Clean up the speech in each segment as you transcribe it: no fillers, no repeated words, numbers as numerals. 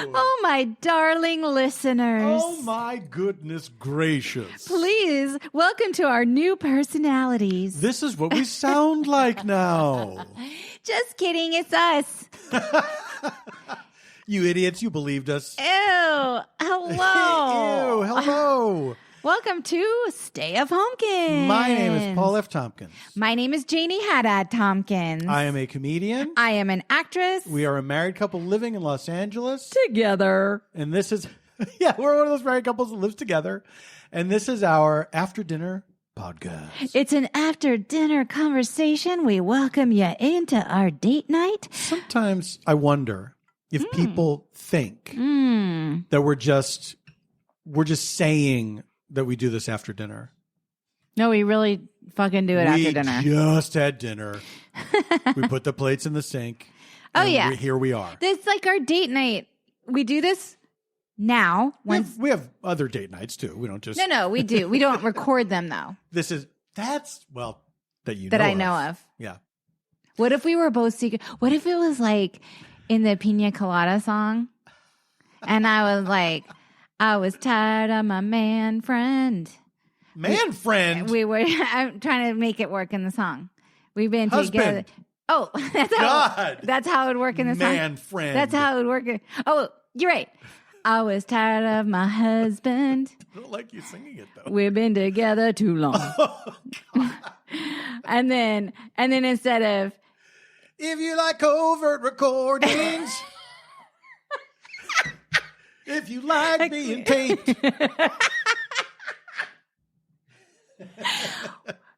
Oh, my darling listeners. Oh, my goodness gracious. Please, welcome to our new personalities. This is what we sound like now. Just kidding, it's us. You idiots, you believed us. Ew, hello. Ew, hello. Welcome to Stay of Homekins. My name is Paul F. Tompkins. My name is Janie Haddad Tompkins. I am a comedian. I am an actress. We are a married couple living in Los Angeles. Together. And this is, yeah, we're one of those married couples that lives together. And this is our after dinner podcast. It's an after dinner conversation. We welcome you into our date night. Sometimes I wonder if people think that we're just saying that we do this after dinner. No, we really fucking do it after dinner. We just had dinner. We put the plates in the sink. Oh, yeah. Here we are. It's like our date night. We do this now. We have other date nights, too. We don't just... No, we do. We don't record them, though. That I know of. Yeah. What if we were both secret? What if it was like in the Pina Colada song? And I was like... I was tired of my man friend. Man friend? I'm trying to make it work in the song. We've been Husband. together. Oh, that's how it would work in the song. Man friend. That's how it would work. Oh, you're right. I was tired of my husband. I don't like you singing it, though. We've been together too long. and then instead of... If you like covert recordings... If you like being taped.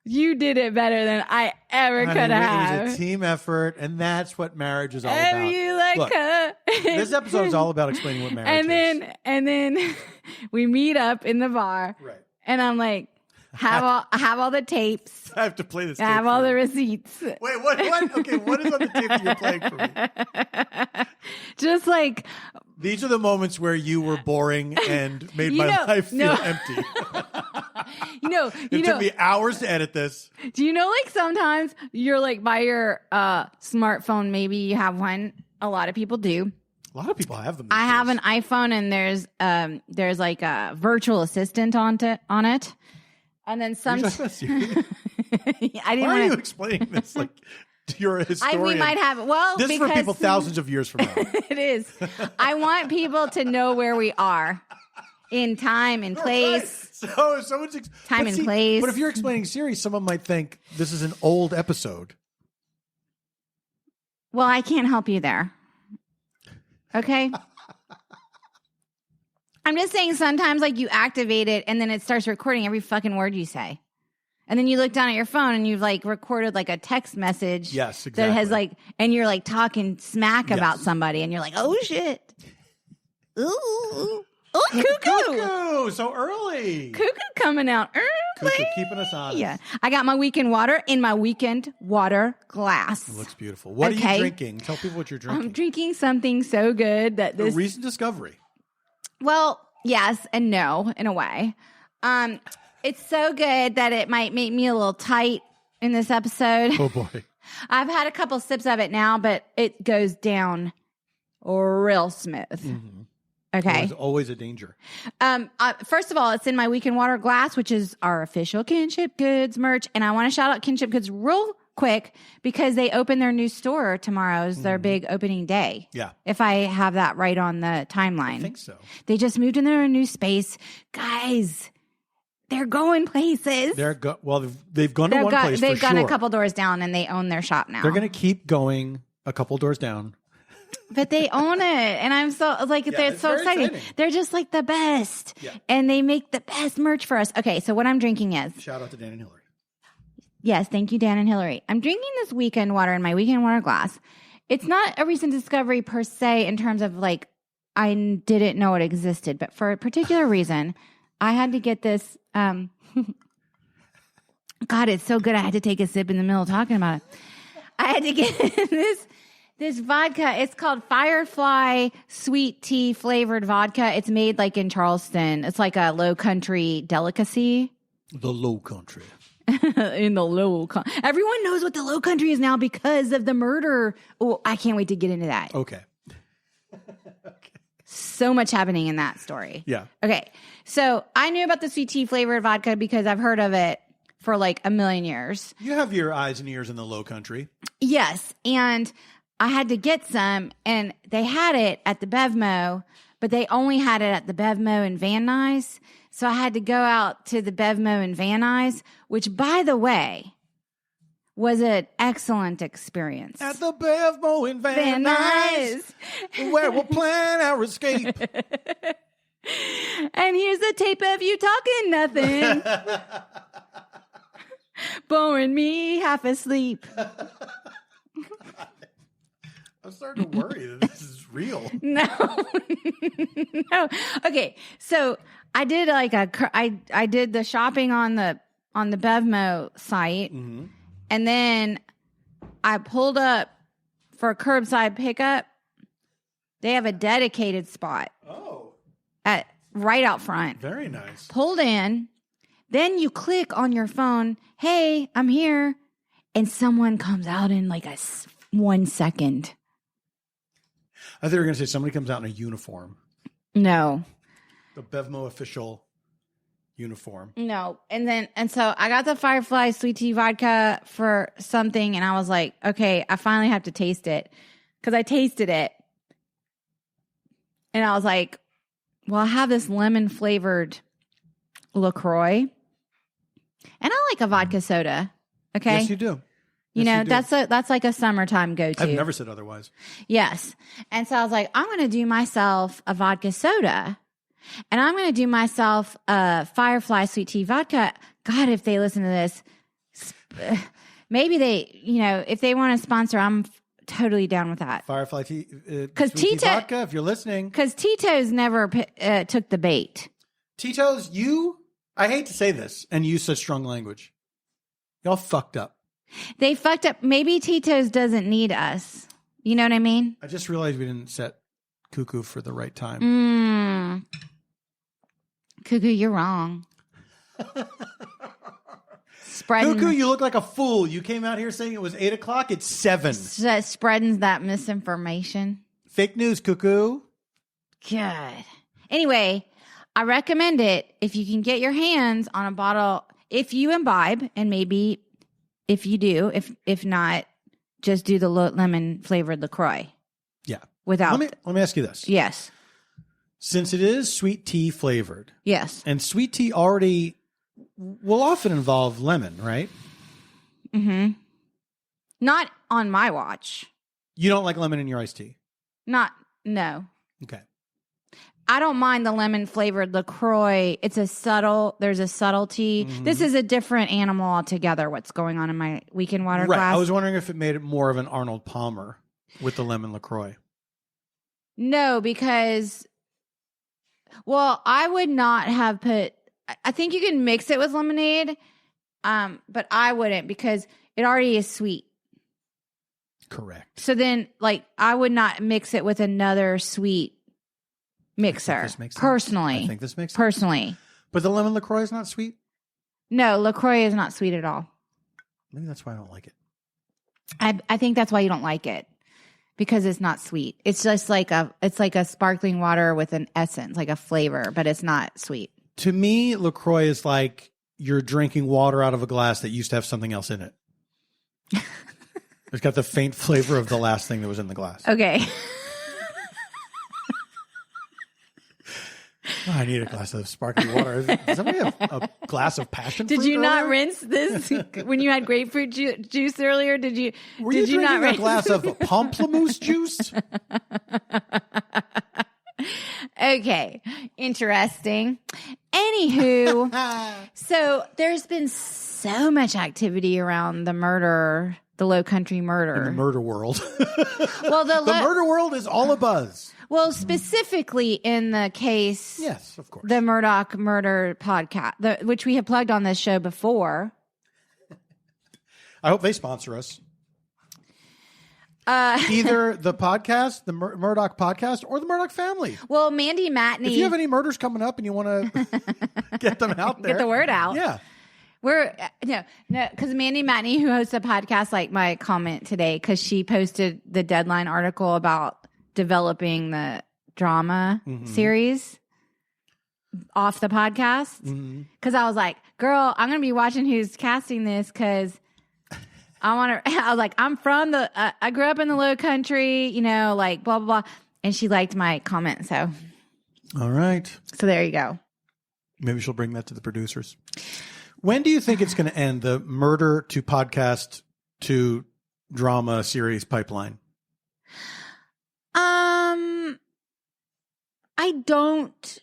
You did it better than I ever could have. It was a team effort, and that's what marriage is all if about. You like Look, this episode is all about explaining what marriage is. And then we meet up in the bar. Right. And I'm like, have all the tapes. I have to play this tape. Have all the receipts. Wait, what? Okay, what is on the tape that you're playing for me? Just like... These are the moments where you were boring and made my life feel empty. It took me hours to edit this. Do you know, like, sometimes you're like by your smartphone, maybe you have one. A lot of people do. A lot of people have them. I have an iPhone, and there's like a virtual assistant on it. And then some... Why are you explaining this? Like, you're a historian. We might have... Well, this is for people thousands of years from now. It is. I want people to know where we are in time and place. Right. So if someone's... Time and place. But if you're explaining series, someone might think this is an old episode. Well, I can't help you there. Okay? I'm just saying sometimes, like, you activate it and then it starts recording every fucking word you say. And then you look down at your phone and you've, like, recorded, like, a text message. Yes, exactly. That has, like, and you're, like, talking smack about somebody. And you're like, oh, shit. Ooh. Oh, cuckoo. So early. Cuckoo coming out early. Cuckoo keeping us honest. Yeah. I got my weekend water in my weekend water glass. It looks beautiful. What are you drinking? Tell people what you're drinking. I'm drinking something so good that this... A recent discovery. Well, yes and no, in a way. It's so good that it might make me a little tight in this episode. Oh, boy. I've had a couple sips of it now, but it goes down real smooth. Mm-hmm. Okay. It's always a danger. First of all, it's in my Weekend Water glass, which is our official Kinship Goods merch. And I want to shout out Kinship Goods real quick because they open their new store tomorrow. Is their big opening day. Yeah. If I have that right on the timeline. I think so. They just moved in their new space. Guys, they're going places. They've gone to one place They've for gone sure. a couple doors down and they own their shop now. They're going to keep going a couple doors down. But they own it. And I'm so like, it's so exciting. They're just like the best. Yeah. And they make the best merch for us. Okay. So what I'm drinking is. Shout out to Dan and Hillary. Yes. Thank you, Dan and Hillary. I'm drinking this weekend water in my weekend water glass. It's not a recent discovery per se in terms of like, I didn't know it existed, but for a particular reason, I had to get this. God, it's so good. I had to take a sip in the middle of talking about it. I had to get this vodka. It's called Firefly Sweet Tea Flavored Vodka. It's made like in Charleston. It's like a low country delicacy. The low country. In the low country. Everyone knows what the low country is now because of the murder. Oh, I can't wait to get into that. Okay. So much happening in that story. Yeah. Okay. So I knew about the sweet tea flavored vodka because I've heard of it for like a million years. You have your eyes and ears in the Low Country. Yes. And I had to get some, and they had it at the Bevmo, but they only had it at the Bevmo in Van Nuys. So I had to go out to the Bevmo in Van Nuys, which, by the way, was an excellent experience. At the Bevmo in Van Nuys, where we'll plan our escape. And here's the tape of you talking nothing. Boring me half asleep. I'm starting to worry that this is real. No. No. Okay. So I did I did the shopping on the Bevmo site. Mm-hmm. And then I pulled up for curbside pickup. They have a dedicated spot. Oh. Right out front. Very nice. Pulled in. Then you click on your phone, hey, I'm here. And someone comes out in like 1 second. I thought you were going to say somebody comes out in a uniform. No. The Bevmo official uniform. No. And so I got the Firefly sweet tea vodka for something, and I was like, okay, I finally have to taste it. Because I tasted it. And I was like, well, I have this lemon flavored LaCroix. And I like a vodka soda. Okay. Yes, you do. You Yes, know, you do. that's like a summertime go-to. I've never said otherwise. Yes. And so I was like, I'm going to do myself a vodka soda. And I'm going to do myself a Firefly sweet tea vodka. God, if they listen to this, maybe they, if they want to sponsor, I'm totally down with that. Firefly tea, Tito, vodka, if you're listening. Because Tito's never took the bait. Tito's, I hate to say this and use such strong language. Y'all fucked up. They fucked up. Maybe Tito's doesn't need us. You know what I mean? I just realized we didn't set Cuckoo for the right time. Cuckoo, you're wrong. Spreading, Cuckoo, you look like a fool. You came out here saying it was 8 o'clock. It's 7. spreading that misinformation. Fake news, Cuckoo. Good. Anyway, I recommend it if you can get your hands on a bottle. If you imbibe, and maybe if you do, if not, just do the lemon flavored LaCroix. Yeah. Without. Let me ask you this. Yes. Since it is sweet tea flavored. Yes. And sweet tea already will often involve lemon, right? Mm-hmm. Not on my watch. You don't like lemon in your iced tea? No. Okay. I don't mind the lemon flavored LaCroix. There's a subtlety. Mm-hmm. This is a different animal altogether, what's going on in my weekend water glass. I was wondering if it made it more of an Arnold Palmer with the lemon LaCroix. No, because, I would not have I think you can mix it with lemonade, but I wouldn't because it already is sweet. Correct. So then, I would not mix it with another sweet mixer. Personally. I think this makes sense. Personally. But the lemon LaCroix is not sweet? No, LaCroix is not sweet at all. Maybe that's why I don't like it. I think that's why you don't like it. Because it's not sweet. It's just like a sparkling water with an essence, like a flavor, but it's not sweet. To me, LaCroix is like you're drinking water out of a glass that used to have something else in it. It's got the faint flavor of the last thing that was in the glass. Okay. I need a glass of sparkling water. Does somebody have a glass of passion fruit? Did you not earlier? rinse this when you had grapefruit juice earlier? Did you? Were you drinking not a rinse? glass of pamplemousse juice? Okay, interesting. Anywho, so there's been so much activity around the Low Country murder. In the murder world. Well, the murder world is all abuzz. Well, specifically in the case, yes, of course, the Murdoch Murder podcast, which we have plugged on this show before. I hope they sponsor us. Either the podcast, the Murdoch podcast, or the Murdoch family. Well, Mandy Matney. If you have any murders coming up and you want to get them out there, get the word out. Yeah. We're no, because Mandy Matney, who hosts a podcast, like my comment today, because she posted the Deadline article about developing the drama series off the podcast. Because I was like, girl, I'm going to be watching who's casting this because I was like, I'm from I grew up in the Low Country, you know, like blah, blah, blah. And she liked my comment. So. All right. So there you go. Maybe she'll bring that to the producers. When do you think it's going to end, the murder to podcast to drama series pipeline? I don't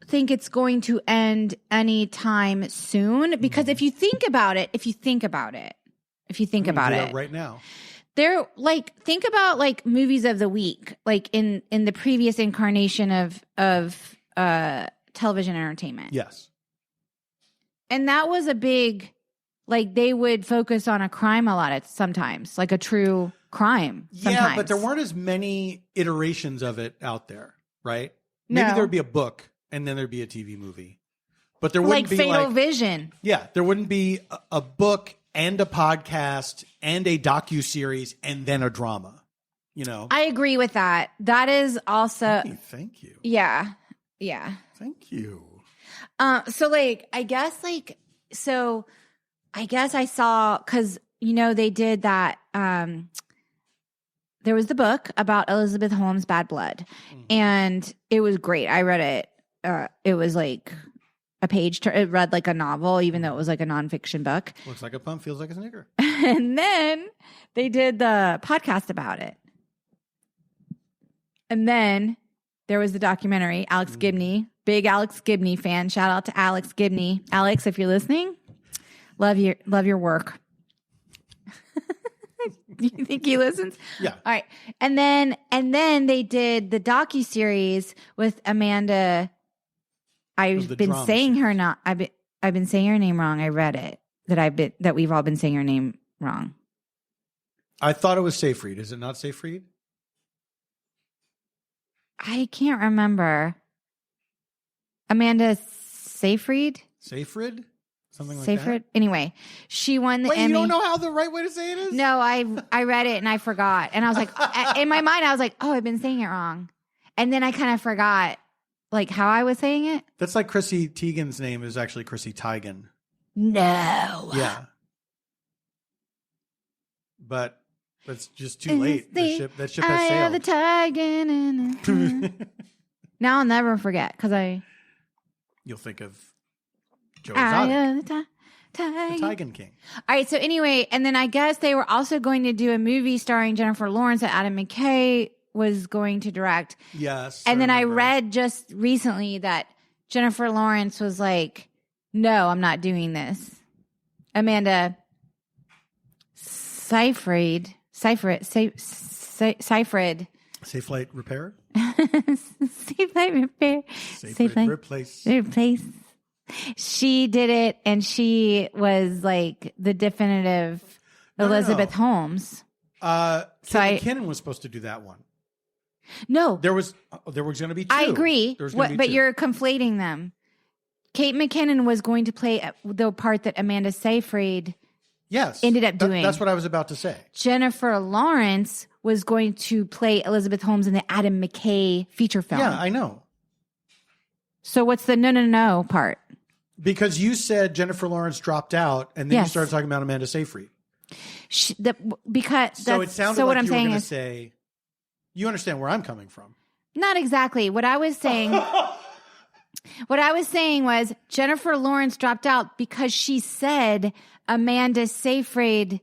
think it's going to end anytime soon because if you think about it right now, they're like, think about like movies of the week, like in the previous incarnation of television entertainment. Yes. And that was a big, like they would focus on a crime a lot sometimes, like a true crime. Sometimes. Yeah, but there weren't as many iterations of it out there, right? Maybe there'd be a book and then there'd be a TV movie. But there wouldn't like be Fatal Vision. Yeah, there wouldn't be a book and a podcast and a docuseries and then a drama, you know? I agree with that. That is also... Thank you. Yeah. Yeah. Thank you. So like, I guess I saw, cause you know, they did that, there was the book about Elizabeth Holmes' Bad Blood and it was great. I read it. It was like a page, it read like a novel, even though it was like a nonfiction book. Looks like a pump, feels like a snicker. And then they did the podcast about it. And then there was the documentary, Alex Gibney, big Alex Gibney fan. Shout out to Alex Gibney. Alex, if you're listening, love your work. Do you think he listens? Yeah. All right. And then they did the docuseries with Amanda. I've been saying I've been saying her name wrong. I read it that we've all been saying her name wrong. I thought it was Seyfried. Is it not Seyfried? I can't remember. Amanda Seyfried? Seyfried? Something like Seyfried? that? Anyway, she won the Emmy. You don't know how the right way to say it is? No, I read it and I forgot. And I was like, in my mind, I was like, oh, I've been saying it wrong. And then I kind of forgot like how I was saying it. That's like Chrissy Teigen's name is actually Chrissy Teigen. No. Yeah. But that's just too late. That ship has sailed. The Teigen. Now I'll never forget because You'll think of Joe Exotic. The Teigen King. All right. So anyway, and then I guess they were also going to do a movie starring Jennifer Lawrence that Adam McKay was going to direct. Yes. And then I read just recently that Jennifer Lawrence was like, no, I'm not doing this. Amanda Seyfried. Safe Flight Repair? Safe Flight Repair. Safe Flight Replace. She did it, and she was like the definitive Elizabeth Holmes. McKinnon was supposed to do that one. No. There was going to be two. I agree, but you're conflating them. Kate McKinnon was going to play the part that Amanda Seyfried ended up doing. That's what I was about to say. Jennifer Lawrence was going to play Elizabeth Holmes in the Adam McKay feature film. Yeah, I know. So what's the no part? Because you said Jennifer Lawrence dropped out, and then you started talking about Amanda Seyfried. So it sounded like what I'm you were saying going to is, say, you understand where I'm coming from. Not exactly. What I was saying was Jennifer Lawrence dropped out because she said Amanda Seyfried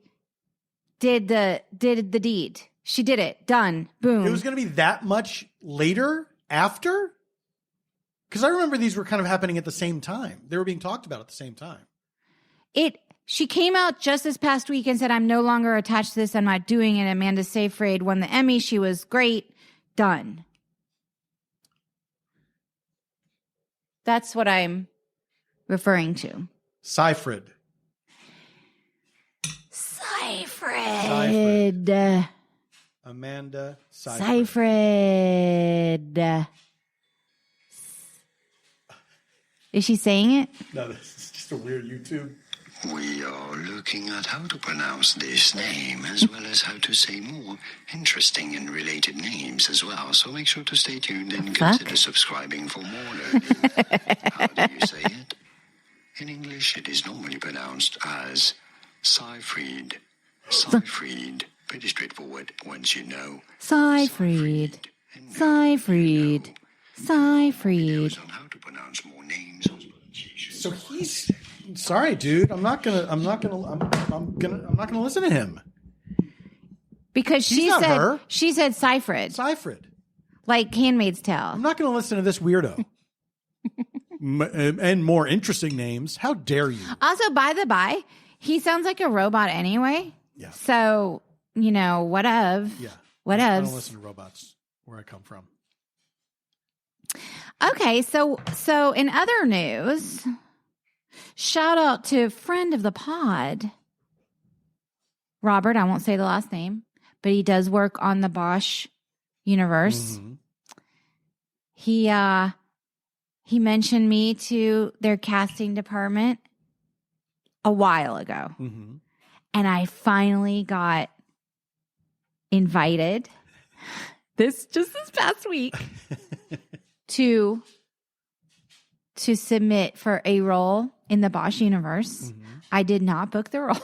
did the deed. She did it. Done. Boom. It was going to be that much later after? Because I remember these were kind of happening at the same time. They were being talked about at the same time. She came out just this past week and said, I'm no longer attached to this. I'm not doing it. Amanda Seyfried won the Emmy. She was great. Done. That's what I'm referring to. Seyfried. Amanda Seyfried. Is she saying it? No, this is just a weird YouTube We are looking at how to pronounce this name, as well as how to say more interesting and related names as well. So make sure to stay tuned and consider subscribing for more learning. How do you say it? In English, it is normally pronounced as Seyfried. Seyfried. Pretty straightforward once you know. Seyfried. Seyfried. Seyfried. On how to pronounce more names. So he's sorry, dude. I'm not gonna listen to him. Because He's not her. she said Seyfried, Seyfried. like Handmaid's Tale. I'm not gonna listen to this weirdo. And more interesting names. How dare you? Also, by the by, he sounds like a robot anyway. Yeah. So, whatever. Yeah. Whatevs. I don't listen to robots where I come from. Okay, so in other news, shout out to friend of the pod, Robert. I won't say the last name, but he does work on the Bosch universe. Mm-hmm. He mentioned me to their casting department a while ago, Mm-hmm. and I finally got invited this past week to submit for a role in the Bosch universe. Mm-hmm. I did not book the role.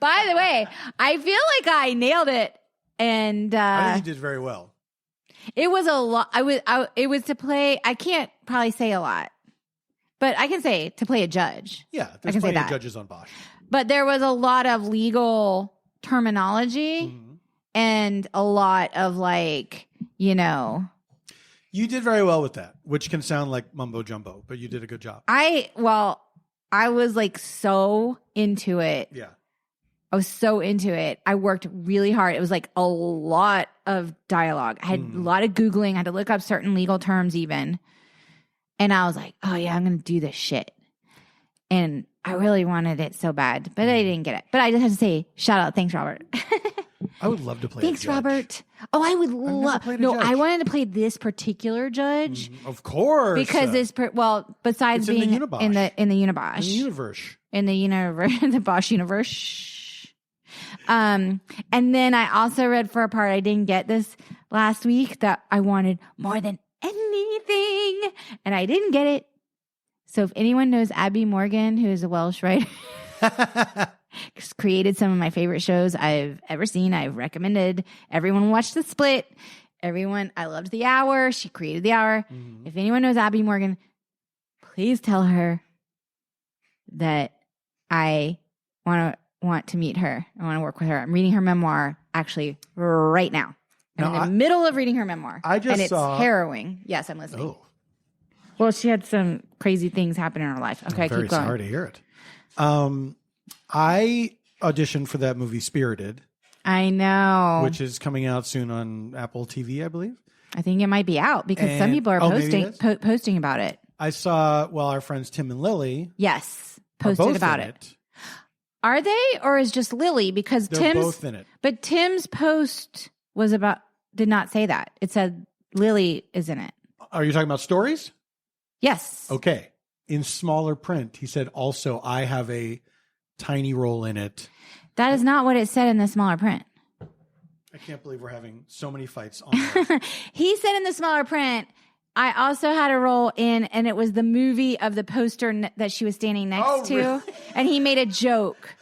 By the way, I feel like I nailed it, and I think you did very well. it was a lot. It was to play. I can't probably say a lot, but I can say to play a judge. Yeah, I there's can say plenty of that. judges on Bosch. But there was a lot of legal terminology Mm-hmm. and a lot of You did very well with that, which can sound like mumbo jumbo, but you did a good job. I was so into it. Yeah. I was so into it. I worked really hard. It was like a lot of dialogue. I had a lot of Googling. I had to look up certain legal terms even. And I was like, oh yeah, I'm going to do this shit. And I really wanted it so bad, but I didn't get it. But I just have to say, shout out. Thanks, Robert. I would love to play Thanks, a judge. Robert. Oh, I would love. played a No, judge. I wanted to play this particular judge Of course. because besides It's in the being Unibosch. in the Unibosch, in the universe. in the universe, the Bosch universe. And then I also read for a part I didn't get this last week that I wanted more than anything, and I didn't get it. So if anyone knows Abby Morgan, who is a Welsh writer, created some of my favorite shows I've ever seen. I've recommended everyone watch The Split. I loved The Hour. She created The Hour. Mm-hmm. If anyone knows Abby Morgan, please tell her that I want to meet her. I want to work with her. I'm reading her memoir actually right now. I'm in the middle of reading her memoir. I just and it's saw- harrowing. Yes, I'm listening. Oh, Well, she had some crazy things happen in her life. Okay, I'm very keep going. sorry to hear it. I auditioned for that movie Spirited, I know. which is coming out soon on Apple TV, I believe. I think it might be out because some And- people are maybe it is? posting about it. I saw, our friends Tim and Lily Yes, are posted both about in it. Are they, or is just Lily? Because They're both in it. but Tim's post did not say that. It said Lily is in it. Are you talking about stories? Yes. Okay. In smaller print, he said, also, I have a tiny role in it. That is not what it said in the smaller print. I can't believe we're having so many fights on that. He said in the smaller print, I also had a role in, and it was the movie of the poster that she was standing next to. Really? And he made a joke.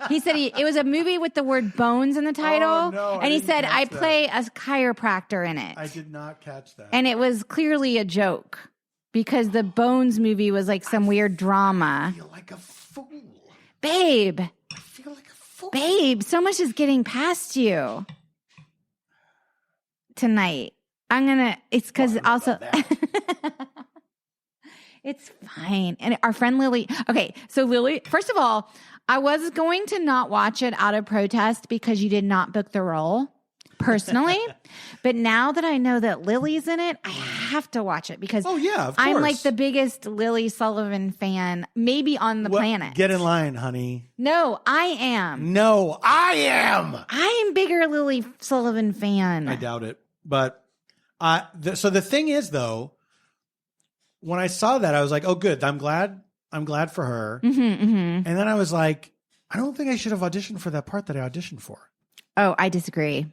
He said it was a movie with the word bones in the title. Oh, no, I and he didn't said, catch I that. play a chiropractor in it. I did not catch that. And it was clearly a joke because the Bones movie was like some weird drama. I feel like a fool. Babe, I feel like a fool. babe, so much is getting past you tonight. It's because also, it's fine. And our friend Lily, okay, so Lily, first of all, I was going to not watch it out of protest because you did not book the role personally. But now that I know that Lily's in it, I have to watch it because Oh, yeah, of course. I'm like the biggest Lily Sullivan fan, maybe on the planet. Get in line, honey. No, I am. No, I am. I am bigger Lily Sullivan fan. I doubt it. But so the thing is, though, when I saw that, I was like, oh, good. I'm glad I'm glad for her. Mm-hmm. And then I was like, I don't think I should have auditioned for that part that I auditioned for. Oh, I disagree.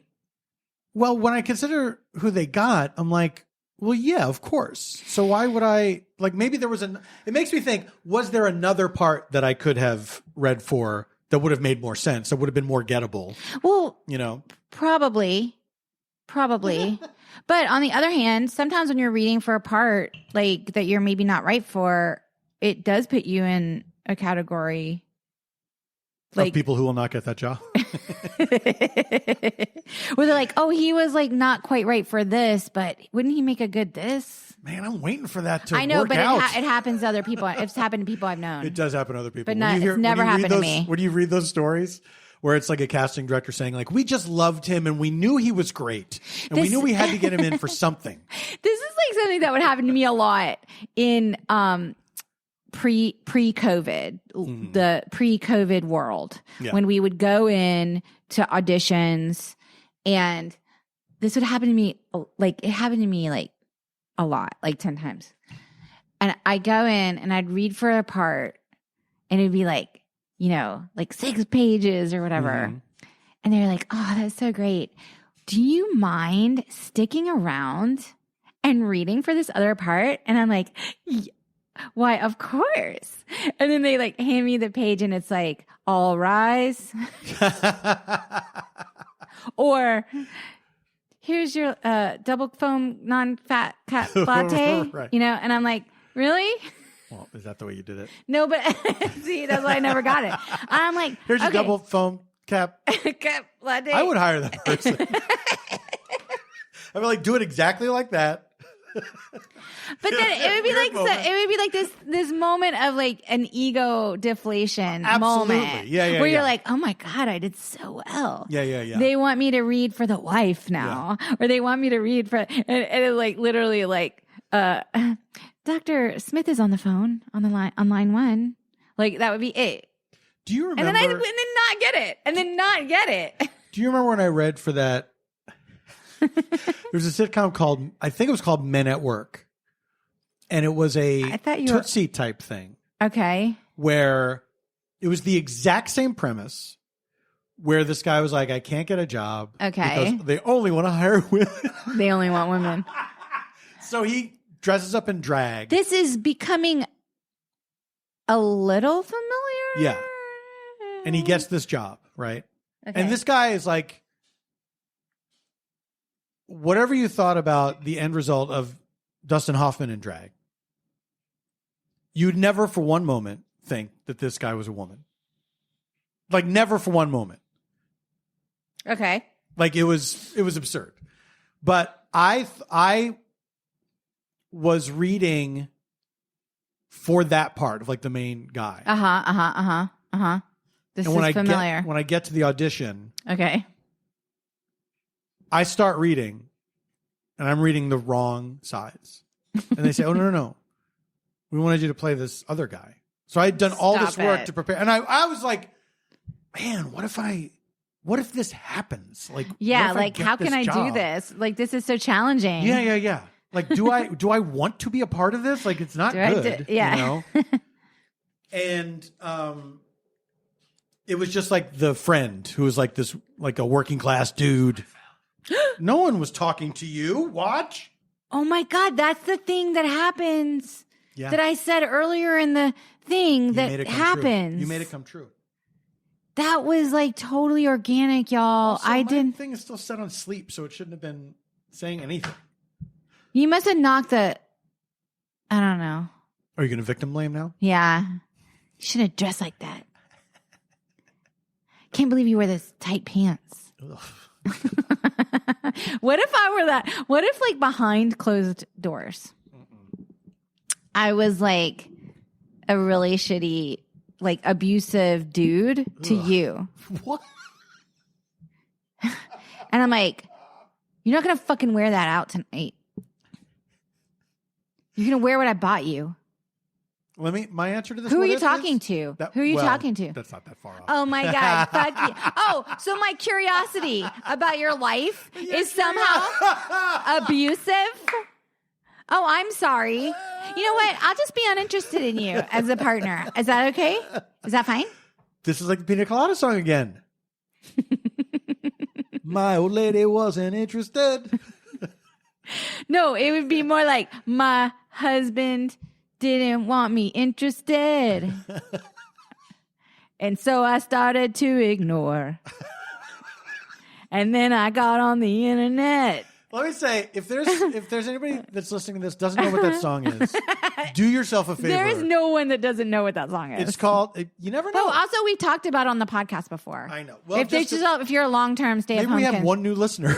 Well, when I consider who they got, I'm like, well, yeah, of course. So why would I, like, maybe there was it makes me think, was there another part that I could have read for that would have made more sense, that would have been more gettable? Well, You know? probably. But on the other hand, sometimes when you're reading for a part like that you're maybe not right for, it does put you in a category Of people who will not get that job. where they're like, oh, he was like not quite right for this, but wouldn't he make a good this? Man, I'm waiting for that to I know, work but out. it happens to other people. It's happened to people I've known. It does happen to other people. But it's never happened to me. When you read those stories where it's like a casting director saying like, we just loved him and we knew he was great and we knew we had to get him in for something. This is like something that would happen to me a lot in pre-COVID, the pre-COVID world, when we would go in to auditions, and this would happen to me, like it happened to me like a lot, like 10 times. And I'd go in and I'd read for a part and it'd be like, you know, like 6 pages or whatever. And they're like, oh, that's so great. Do you mind sticking around and reading for this other part? And I'm like, why, of course. And then they like hand me the page and it's like, all rise. Or here's your double foam non-fat cat latte. Right. You know, and I'm like, really? Well, is that the way you did it? No, but see, that's why I never got it. I'm like, here's your double foam cap latte. I would hire that person. I'd be like, do it exactly like that. But then it would be like this moment of like an ego deflation moment. Yeah, where you're like, oh my God, I did so well. Yeah. They want me to read for the wife now. Or they want me to read for and it's like literally like Dr. Smith is on the phone on line 1. Like that would be it. Do you remember? And then not get it. Do you remember when I read for that? There's a sitcom called, I think it was called Men at Work. And it was a Tootsie type thing. Okay. Where it was the exact same premise where this guy was like, I can't get a job. Okay. Because they only want to hire women. They only want women. So he dresses up in drag. This is becoming a little familiar. Yeah. And he gets this job, right? Okay. And this guy is like, whatever you thought about the end result of Dustin Hoffman in drag, you'd never for one moment think that this guy was a woman. Like never for one moment. Okay. Like it was absurd. But I was reading for that part of like the main guy. This is familiar. When I get to the audition. Okay. I start reading, and I'm reading the wrong sides. And they say, oh, no. We wanted you to play this other guy. So I had done all this work to prepare. And I was like, man, what if this happens? Like, yeah, like how can I do this? Like, this is so challenging. Yeah. Like, do I want to be a part of this? Like, it's not good. Yeah. You know? And it was just like the friend who was like this, like a working class dude. No one was talking to you. Watch. Oh my God, that's the thing that happens. Yeah. That I said earlier in the thing that happens. You made it come true. That was like totally organic, y'all. Also, my thing is still set on sleep, so it shouldn't have been saying anything. You must have knocked I don't know. Are you going to victim blame now? Yeah. You shouldn't have dressed like that. Can't believe you wear those tight pants. Ugh. What if I were that? What if like behind closed doors, I was like a really shitty, like abusive dude to you? What? And I'm like, you're not going to fucking wear that out tonight. You're going to wear what I bought you. My answer to this. Who are you talking to? Who are you talking to? That's not that far off. Oh my God. Fuck you. Oh, so my curiosity about your life is somehow abusive? Oh, I'm sorry. You know what? I'll just be uninterested in you as a partner. Is that okay? Is that fine? This is like the Pina Colada song again. My old lady wasn't interested. No, it would be more like my husband didn't want me interested. And so I started to ignore. And then I got on the internet. Let me say, if there's anybody that's listening to this doesn't know what that song is, do yourself a favor. There is no one that doesn't know what that song is. It's called, you never know. Oh, also, we've talked about it on the podcast before. I know. Well, if you're a long-term stay at home, maybe we have one new listener.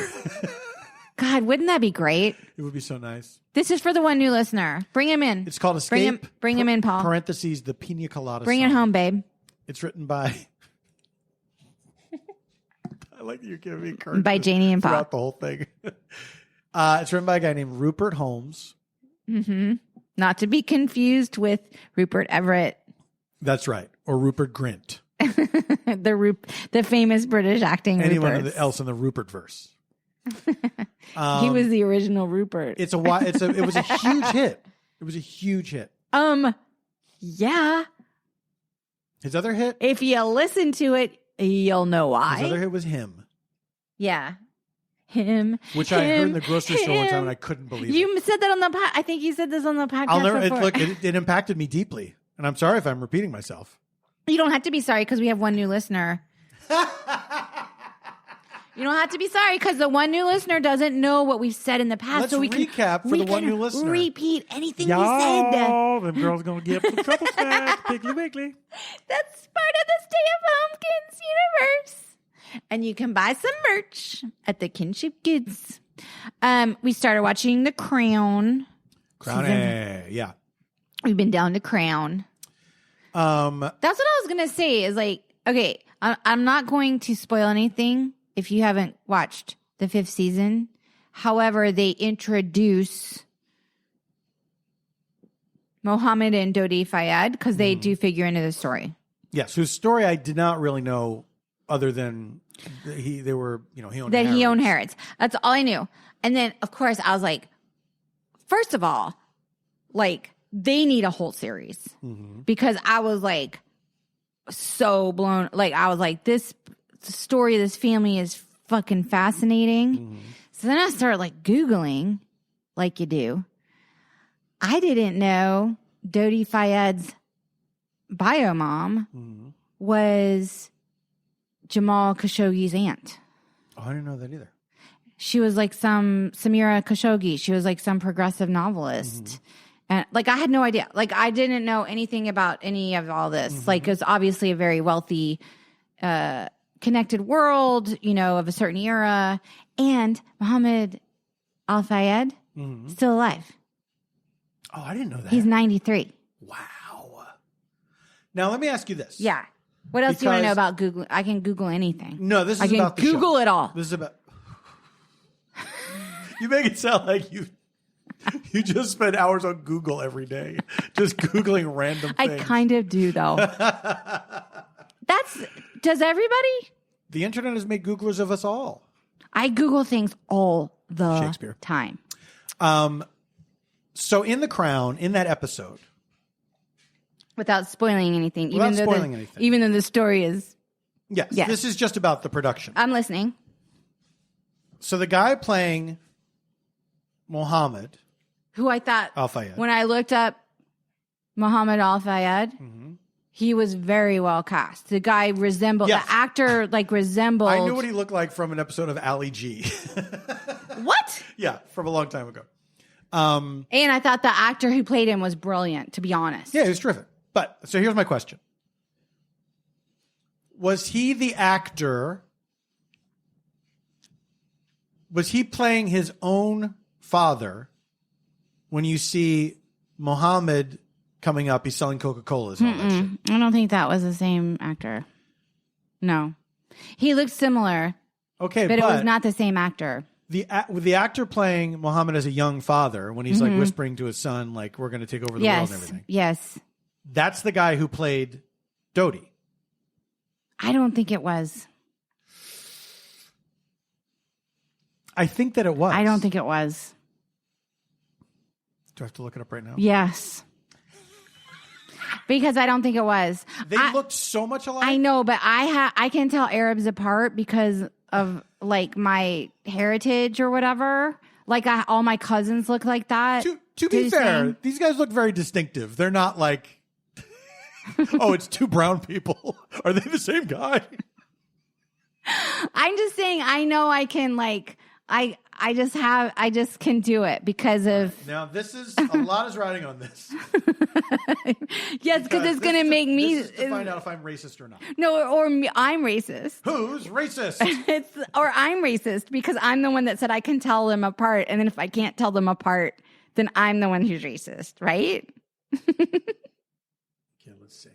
God, wouldn't that be great? It would be so nice. This is for the one new listener. Bring him in. It's called Escape. Bring him in, Paul. Parentheses, the Pina Colada Bring song. it home, babe. It's written by... I like that you're giving me encouragement by Janie and Paul. Throughout the whole thing. It's written by a guy named Rupert Holmes. Mm-hmm. Not to be confused with Rupert Everett. That's right. Or Rupert Grint. the famous British acting Anyone else in the Rupert verse. He was the original Rupert. It was a huge hit. It was a huge hit. Yeah. His other hit? If you listen to it, you'll know why. His other hit was Him. Yeah. Him. Which I heard in the grocery store one time and I couldn't believe it. You said that on the I think you said this on the podcast before. It impacted me deeply. And I'm sorry if I'm repeating myself. You don't have to be sorry because we have one new listener. You don't have to be sorry because the one new listener doesn't know what we've said in the past. Let's so we recap for the one new listener. Repeat anything we said. Them girls going to get some trouble snacks. Piggly Wiggly. That's part of the Stay at Homekins universe. And you can buy some merch at the Kinship Kids. We started watching The Crown. Yeah. We've been down to Crown. That's what I was going to say is like, okay, I'm not going to spoil anything if you haven't watched the 5th season. However, they introduce Mohammed and Dodi Fayed because they do figure into the story. Yes, whose story I did not really know other than he owned Harrods. That's all I knew. And then, of course, I was like, first of all, like, they need a whole series because I was like so blown. Like, I was like, this story of this family is fucking fascinating. So then I started like Googling, like you do. I didn't know Dodi Fayed's bio mom was Jamal Khashoggi's aunt. Oh, I didn't know that either. She was like some Samira Khashoggi. She was like some progressive novelist. And like, I had no idea. Like, I didn't know anything about any of all this. Like, it's obviously a very wealthy, connected world, you know, of a certain era. And Mohammed Al Fayed, still alive. Oh, I didn't know that. He's 93. Wow. Now, let me ask you this. Yeah. What else do you want to know about Google? I can Google anything. No, this is about the show. I can Google it all. This is about... You make it sound like you just spend hours on Google every day, just Googling random things. I kind of do, though. Does everybody? The internet has made Googlers of us all. I Google things all the time. So in The Crown, in that episode. Without spoiling anything. Even though the story is. Yes. This is just about the production. I'm listening. So the guy playing Mohammed. Who I thought. Al Fayed. When I looked up Mohammed Al Fayed, he was very well cast. The guy resembled, the actor resembled. I knew what he looked like from an episode of Ali G. What? Yeah, from a long time ago. And I thought the actor who played him was brilliant, to be honest. Yeah, he was terrific. But, so here's my question. Was he the actor? Was he playing his own father when you see Mohammed coming up? He's selling Coca-Colas and all that shit. I don't think that was the same actor. No. He looked similar. Okay, but it was not the same actor. The actor playing Mohammed as a young father, when he's like whispering to his son, like, we're going to take over the world and everything. Yes. That's the guy who played Dodi. I don't think it was. I think that it was. I don't think it was. Do I have to look it up right now? Yes. Because I don't think it was. They looked so much alike. I know, but I can tell Arabs apart because of like my heritage or whatever. Like all my cousins look like that. To be fair, these guys look very distinctive. They're not like, oh, it's two brown people. Are they the same guy? I'm just saying, I know I can like, I just can do it because of. Now this is, a lot is riding on this. Yes, because it's going to make me. This is to find out if I'm racist or not. No, or I'm racist. Who's racist? Or I'm racist because I'm the one that said I can tell them apart. And then if I can't tell them apart, then I'm the one who's racist, right? Okay, let's see.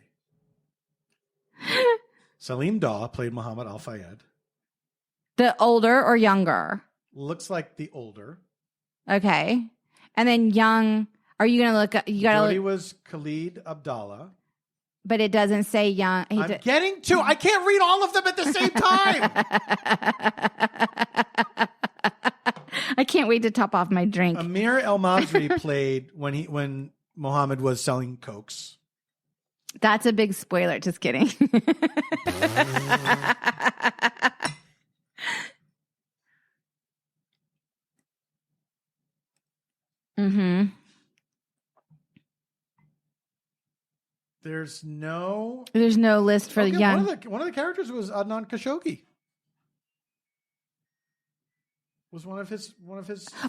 Salim Daw played Muhammad Al-Fayed. The older or younger? Looks like the older. Okay. And then young, are you going to look up? You got to look. He was Khalid Abdallah. But it doesn't say young. I'm getting to. I can't read all of them at the same time. I can't wait to top off my drink. Amir El Masri played when Muhammad was selling cokes. That's a big spoiler. Just kidding. Mm-hmm. There's no list for the young. One of the characters was Adnan Khashoggi. Was one of his.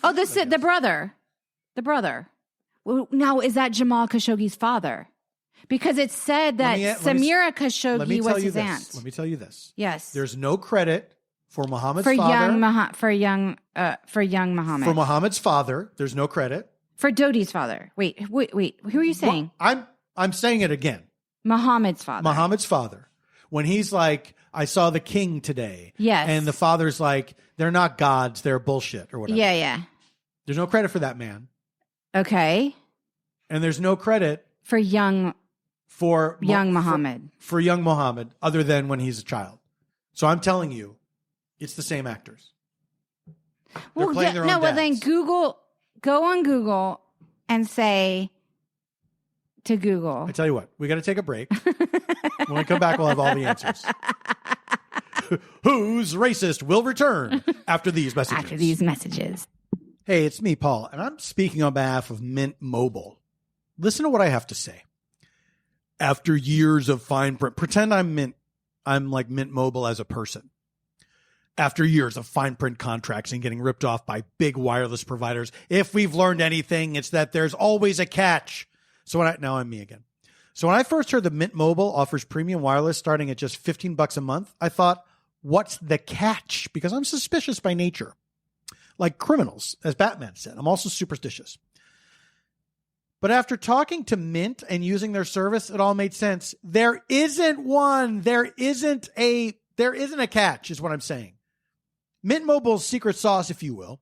Oh, the brother. The brother. Well, now is that Jamal Khashoggi's father? Because it said that Samira Khashoggi was his aunt. Let me tell you this. Yes. There's no credit for Muhammad's father. For young Muhammad. For Muhammad's father, there's no credit. For Dodi's father. Wait. Who are you saying? Well, I'm saying it again. Muhammad's father. Muhammad's father. When he's like, I saw the king today. Yes. And the father's like, they're not gods, they're bullshit or whatever. Yeah. There's no credit for that man. Okay. And there's no credit for young Muhammad. For young Muhammad, other than when he's a child. So I'm telling you, it's the same actors. They're playing their own dads. Well then go on Google and say to Google. I tell you what, we got to take a break. When we come back, we'll have all the answers. Who's racist will return after these messages. Hey, it's me, Paul, and I'm speaking on behalf of Mint Mobile. Listen to what I have to say. After years of fine print, pretend I'm like Mint Mobile as a person. After years of fine print contracts and getting ripped off by big wireless providers, if we've learned anything, it's that there's always a catch. Now I'm me again. So when I first heard that Mint Mobile offers premium wireless starting at just $15 a month, I thought, what's the catch? Because I'm suspicious by nature. Like criminals, as Batman said. I'm also superstitious. But after talking to Mint and using their service, it all made sense. There isn't one. There isn't a catch, is what I'm saying. Mint Mobile's secret sauce, if you will,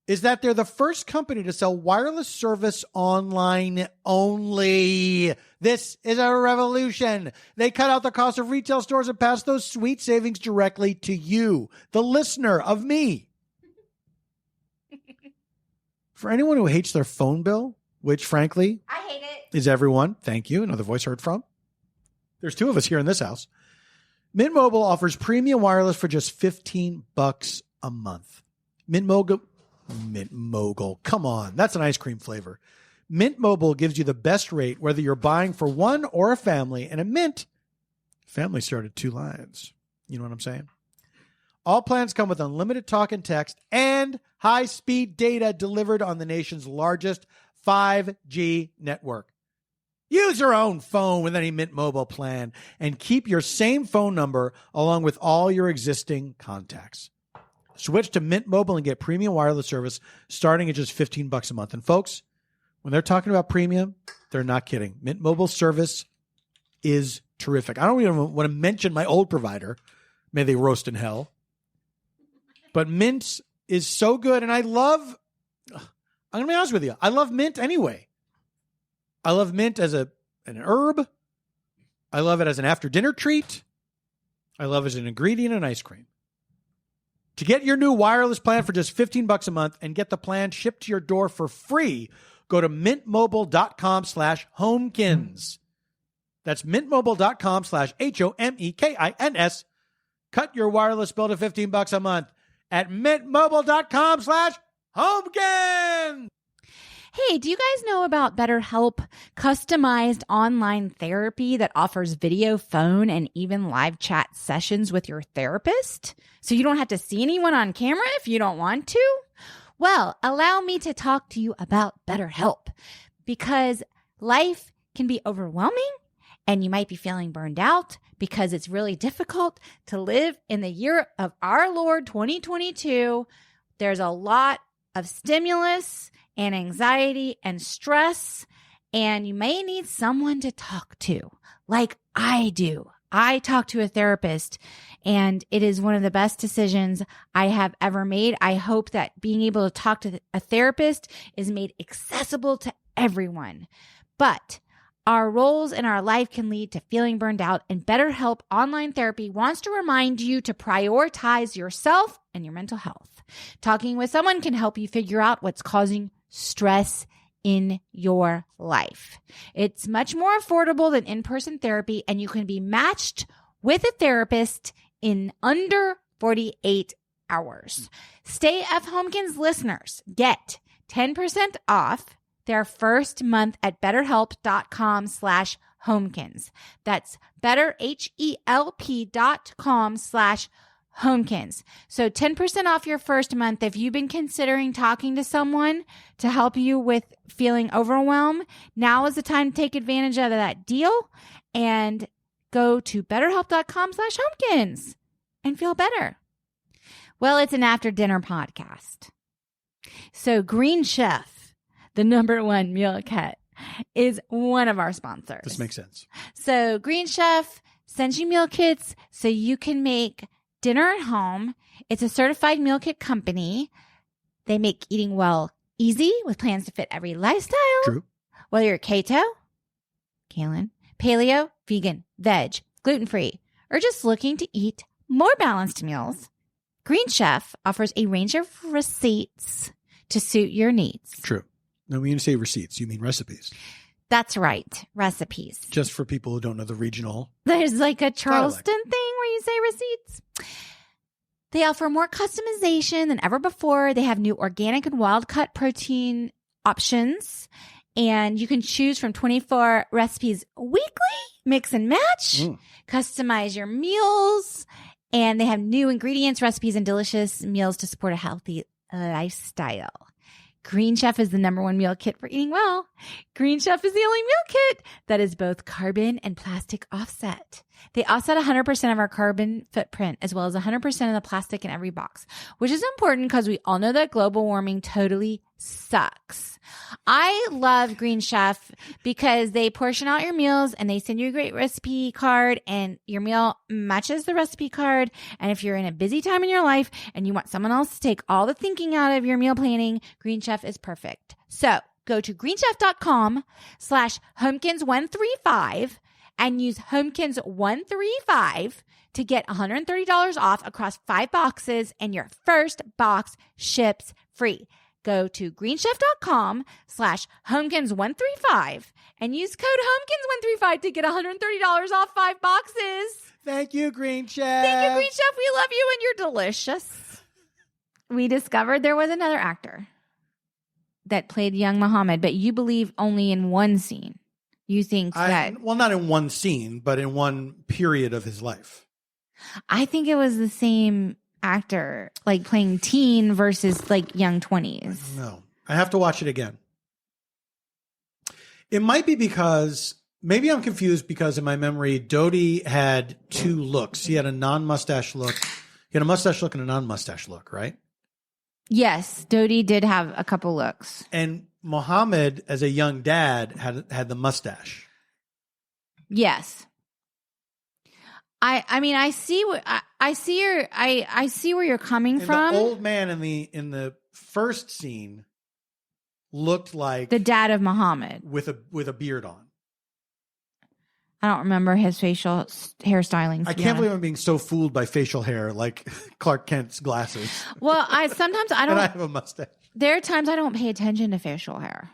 is that they're the first company to sell wireless service online only. This is a revolution. They cut out the cost of retail stores and pass those sweet savings directly to you, the listener of me. For anyone who hates their phone bill, which frankly, I hate it, is everyone. Thank you. Another voice heard from. There's two of us here in this house. Mint Mobile offers premium wireless for just $15 a month. Mint Mogul. Come on. That's an ice cream flavor. Mint Mobile gives you the best rate, whether you're buying for one or a family. And at Mint, family start at 2 lines. You know what I'm saying? All plans come with unlimited talk and text and high-speed data delivered on the nation's largest 5G network. Use your own phone with any Mint Mobile plan and keep your same phone number along with all your existing contacts. Switch to Mint Mobile and get premium wireless service starting at just $15 a month. And folks, when they're talking about premium, they're not kidding. Mint Mobile service is terrific. I don't even want to mention my old provider. May they roast in hell. But Mint is so good. And I'm going to be honest with you. I love mint anyway. I love mint as an herb. I love it as an after dinner treat. I love it as an ingredient in ice cream. To get your new wireless plan for just $15 a month and get the plan shipped to your door for free, go to mintmobile.com/homekins. That's mintmobile.com/HOMEKINS. Cut your wireless bill to $15 a month at mintmobile.com/homekins. Hey, do you guys know about BetterHelp, customized online therapy that offers video, phone, and even live chat sessions with your therapist? So you don't have to see anyone on camera if you don't want to? Well, allow me to talk to you about BetterHelp, because life can be overwhelming and you might be feeling burned out because it's really difficult to live in the year of our Lord 2022. There's a lot of stimulus and anxiety and stress, and you may need someone to talk to, like I do. I talk to a therapist, and it is one of the best decisions I have ever made. I hope that being able to talk to a therapist is made accessible to everyone. But our roles in our life can lead to feeling burned out, and BetterHelp Online Therapy wants to remind you to prioritize yourself and your mental health. Talking with someone can help you figure out what's causing stress in your life. It's much more affordable than in-person therapy, and you can be matched with a therapist in under 48 hours. Stay F Homekins listeners get 10% off their first month at betterhelp.com/homekins. That's betterhelp.com/homekins. So 10% off your first month. If you've been considering talking to someone to help you with feeling overwhelmed, now is the time to take advantage of that deal and go to betterhelp.com/homekins and feel better. Well, it's an after dinner podcast. So Green Chef, the #1 meal kit, is one of our sponsors. This makes sense. So Green Chef sends you meal kits so you can make dinner at home. It's a certified meal kit company. They make eating well easy with plans to fit every lifestyle. True. Whether you're keto, Kaylin, paleo, vegan, veg, gluten-free, or just looking to eat more balanced meals, Green Chef offers a range of receipts to suit your needs. True. Now, when you say receipts, you mean recipes. That's right. Recipes. Just for people who don't know the regional. There's like a Charleston thing where you say receipts. They offer more customization than ever before. They have new organic and wild cut protein options, and you can choose from 24 recipes weekly, mix and match, customize your meals, and they have new ingredients, recipes, and delicious meals to support a healthy lifestyle. Green Chef is the #1 meal kit for eating well. Green Chef is the only meal kit that is both carbon and plastic offset. They offset 100% of our carbon footprint, as well as 100% of the plastic in every box, which is important because we all know that global warming totally sucks. I love Green Chef because they portion out your meals and they send you a great recipe card, and your meal matches the recipe card. And if you're in a busy time in your life and you want someone else to take all the thinking out of your meal planning, Green Chef is perfect. So go to greenchef.com/homekins135 and use homekins135 to get $130 off across 5 boxes, and your first box ships free. Go to greenchef.com/homekins135 and use code homekins135 to get $130 off 5 boxes. Thank you, Green Chef. Thank you, Green Chef. We love you and you're delicious. We discovered there was another actor that played young Muhammad, but you believe only in one scene. You think that... Well, not in one scene, but in one period of his life. I think it was the same actor, like playing teen versus like young 20s. No, I have to watch it again. It might be because, maybe I'm confused because in my memory, Dodie had 2 looks. He had a non-mustache look. He had a mustache look and a non-mustache look, right? Yes, Dodie did have a couple looks. And Muhammad, as a young dad, had the mustache. Yes. I mean, I see where you're coming from. The old man in the first scene looked like the dad of Muhammad with a beard on. I don't remember his facial hairstyling. I can't believe I'm being so fooled by facial hair like Clark Kent's glasses. Well, sometimes I don't. And I have a mustache. There are times I don't pay attention to facial hair.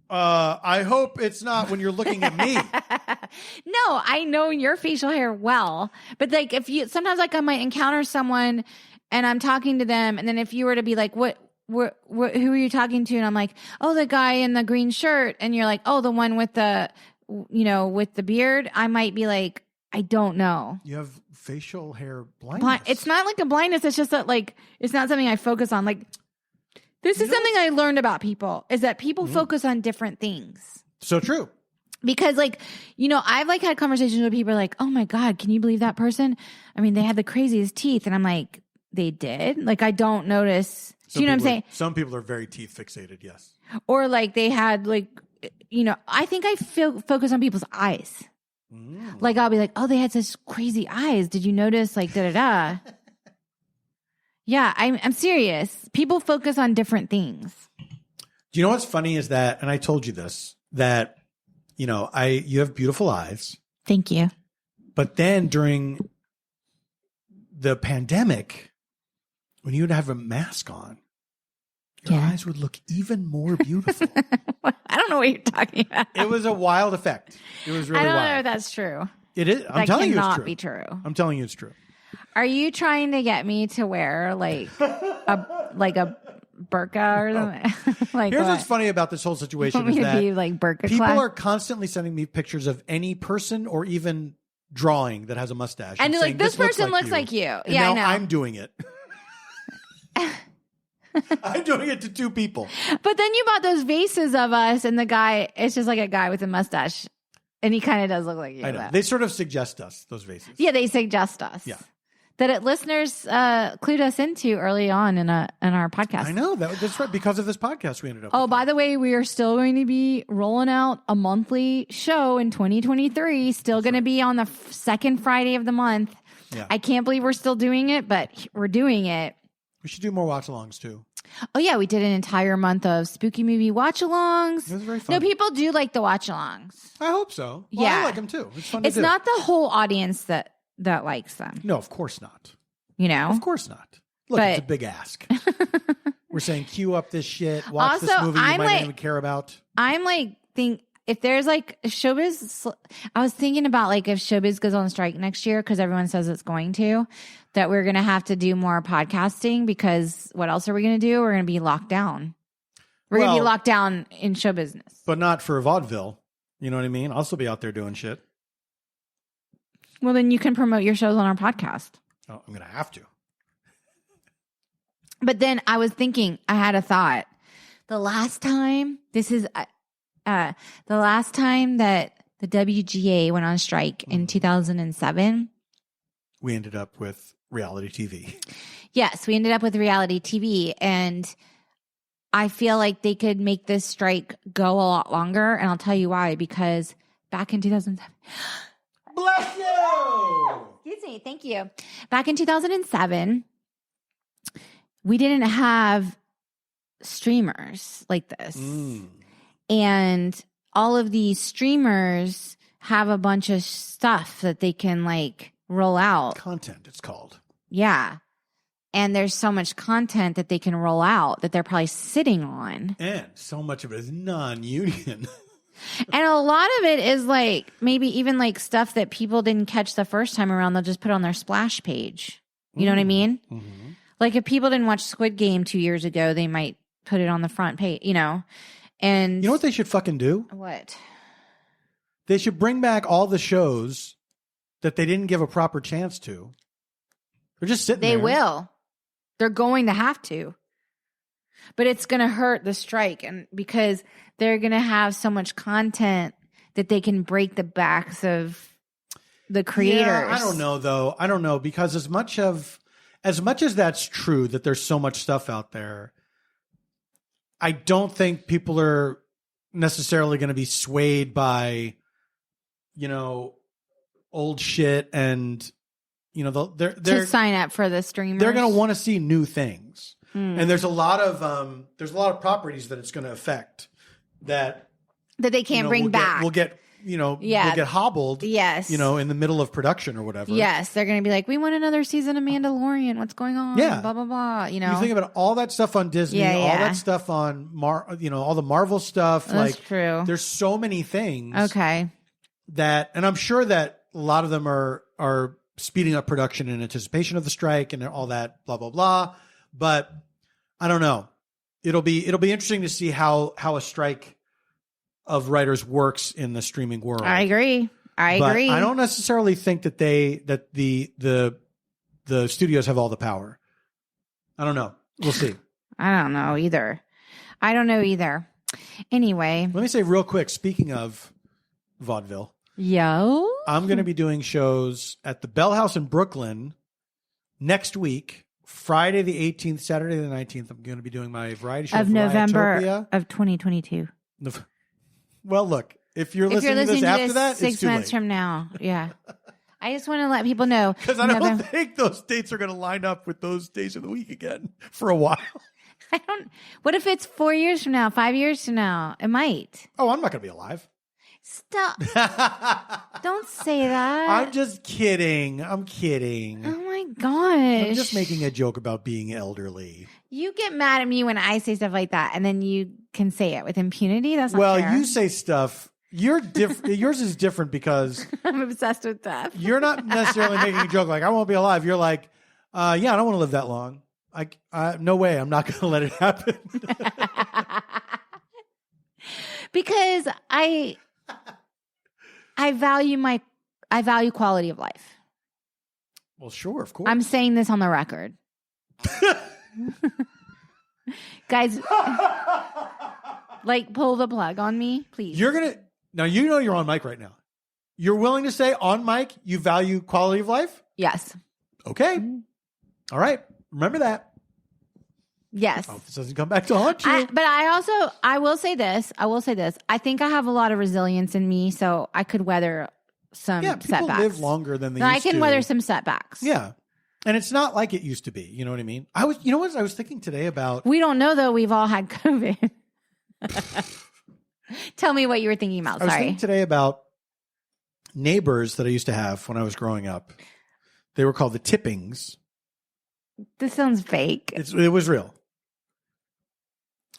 I hope it's not when you're looking at me. No, I know your facial hair well, but like sometimes like I might encounter someone and I'm talking to them, and then if you were to be like, who are you talking to? And I'm like, oh, the guy in the green shirt, and you're like, oh, the one with the, with the beard. I might be like, I don't know. You have facial hair blindness. It's not like a blindness. It's just that like it's not something I focus on. Like this is something I learned about people is that people focus on different things. So true. Because like, I've like had conversations with people like, oh my God, can you believe that person? I mean, they had the craziest teeth. And I'm like, they did? Like, I don't notice. Do you know what I'm saying? Some people are very teeth fixated. Yes. Or like they had like, I think I focus on people's eyes. Like I'll be like, oh, they had such crazy eyes. Did you notice? Like, da-da-da. Yeah, I'm serious. People focus on different things. Do you know what's funny is that, and I told you this, that, you have beautiful eyes. Thank you. But then during the pandemic, when you would have a mask on, your eyes would look even more beautiful. I don't know what you're talking about. It was a wild effect. It was really wild. I don't know if that's true. It is. I'm telling you it's true. That cannot be true. I'm telling you it's true. Are you trying to get me to wear like a burqa or something? Like here's what's funny about this whole situation is that be like burqa people class? are constantly sending me pictures of any person or even drawing that has a mustache. And like, this person looks like you. And yeah, now I know. I'm doing it. I'm doing it to two people. But then you bought those vases of us, and the guy, it's just like a guy with a mustache. And he kind of does look like you. I know. They sort of suggest us, those vases. Yeah, they suggest us. Yeah. That listeners clued us into early on in our podcast. I know. That's right. Because of this podcast, we ended up. Oh, by the way, we are still going to be rolling out a monthly show in 2023. Still going to be on the second Friday of the month. Yeah. I can't believe we're still doing it, but we're doing it. We should do more watch-alongs, too. Oh, yeah. We did an entire month of spooky movie watch-alongs. It was very fun. No, people do like the watch-alongs. I hope so. Well, yeah. I like them, too. It's fun to do. It's not the whole audience that likes them. No, of course not. Of course not. Look, it's a big ask. We're saying queue up this shit. Watch also, this movie you might not even care about. I'm like, if there's like showbiz, I was thinking about like if showbiz goes on strike next year, because everyone says it's going to, that we're going to have to do more podcasting, because what else are we going to do? We're going to be locked down. We're going to be locked down in show business. But not for vaudeville. You know what I mean? I'll still be out there doing shit. Well, then you can promote your shows on our podcast. Oh, I'm going to have to. But then I was thinking, I had a thought. The last time that the WGA went on strike in 2007. We ended up with reality TV. Yes, we ended up with reality TV. And I feel like they could make this strike go a lot longer. And I'll tell you why. Because back in 2007... Bless you! Excuse me. Thank you. Back in 2007, we didn't have streamers like this. And all of these streamers have a bunch of stuff that they can like roll out. Content, it's called. Yeah. And there's so much content that they can roll out that they're probably sitting on. And so much of it is non-union. And a lot of it is like maybe even like stuff that people didn't catch the first time around. They'll just put on their splash page. You know what I mean? Mm-hmm. Like if people didn't watch Squid Game 2 years ago, they might put it on the front page, And you know what they should fucking do? What? They should bring back all the shows that they didn't give a proper chance to. They're just sitting there. They will. They're going to have to. But it's going to hurt the strike, and because they're going to have so much content that they can break the backs of the creators. Yeah, I don't know though. I don't know, because as much as that's true, that there's so much stuff out there, I don't think people are necessarily going to be swayed by, old shit, and they're to sign up for the streamers. They're going to want to see new things. And there's a lot of properties that it's going to affect that they can't bring back. We'll get will get hobbled. Yes. In the middle of production or whatever. Yes. They're going to be like, we want another season of Mandalorian. What's going on? Yeah. Blah, blah, blah. You think about all that stuff on Disney, all that stuff on all the Marvel stuff. That's true. There's so many things. Okay. And I'm sure that a lot of them are speeding up production in anticipation of the strike and all that, blah, blah, blah. But I don't know. It'll be interesting to see how a strike of writers works in the streaming world. I agree. I don't necessarily think that the studios have all the power. I don't know. We'll see. I don't know either. Anyway. Let me say real quick, speaking of vaudeville. Yo. I'm going to be doing shows at the Bell House in Brooklyn next week. Friday the 18th, Saturday the 19th. I'm going to be doing my variety show of November of 2022. Well, look, if you're listening to this after that, 6 months from now. Yeah. I just want to let people know. Because I don't think those dates are going to line up with those days of the week again for a while. What if it's 4 years from now, 5 years from now? It might. Oh, I'm not going to be alive. Stop. Don't say that. I'm just kidding. I'm kidding. Oh my gosh. I'm just making a joke about being elderly. You get mad at me when I say stuff like that, and then you can say it with impunity. That's not fair. You say stuff. You're different. Yours is different because I'm obsessed with death. You're not necessarily making a joke like I won't be alive. You're like, I don't want to live that long. No way. I'm not going to let it happen. Because I value quality of life. Well, sure, of course. I'm saying this on the record. Guys, pull the plug on me, please. Now you're on mic right now. You're willing to say on mic you value quality of life? Yes. Okay. All right. Remember that. Yes. This doesn't come back to haunt you. But I will say this. I think I have a lot of resilience in me, so I could weather some people setbacks. Live longer than they used to. I can weather some setbacks. Yeah. And it's not like it used to be. You know what I mean? You know what I was thinking today about? We don't know, though. We've all had COVID. Tell me what you were thinking about. I was thinking today about neighbors that I used to have when I was growing up. They were called the Tippings. This sounds fake. It was real.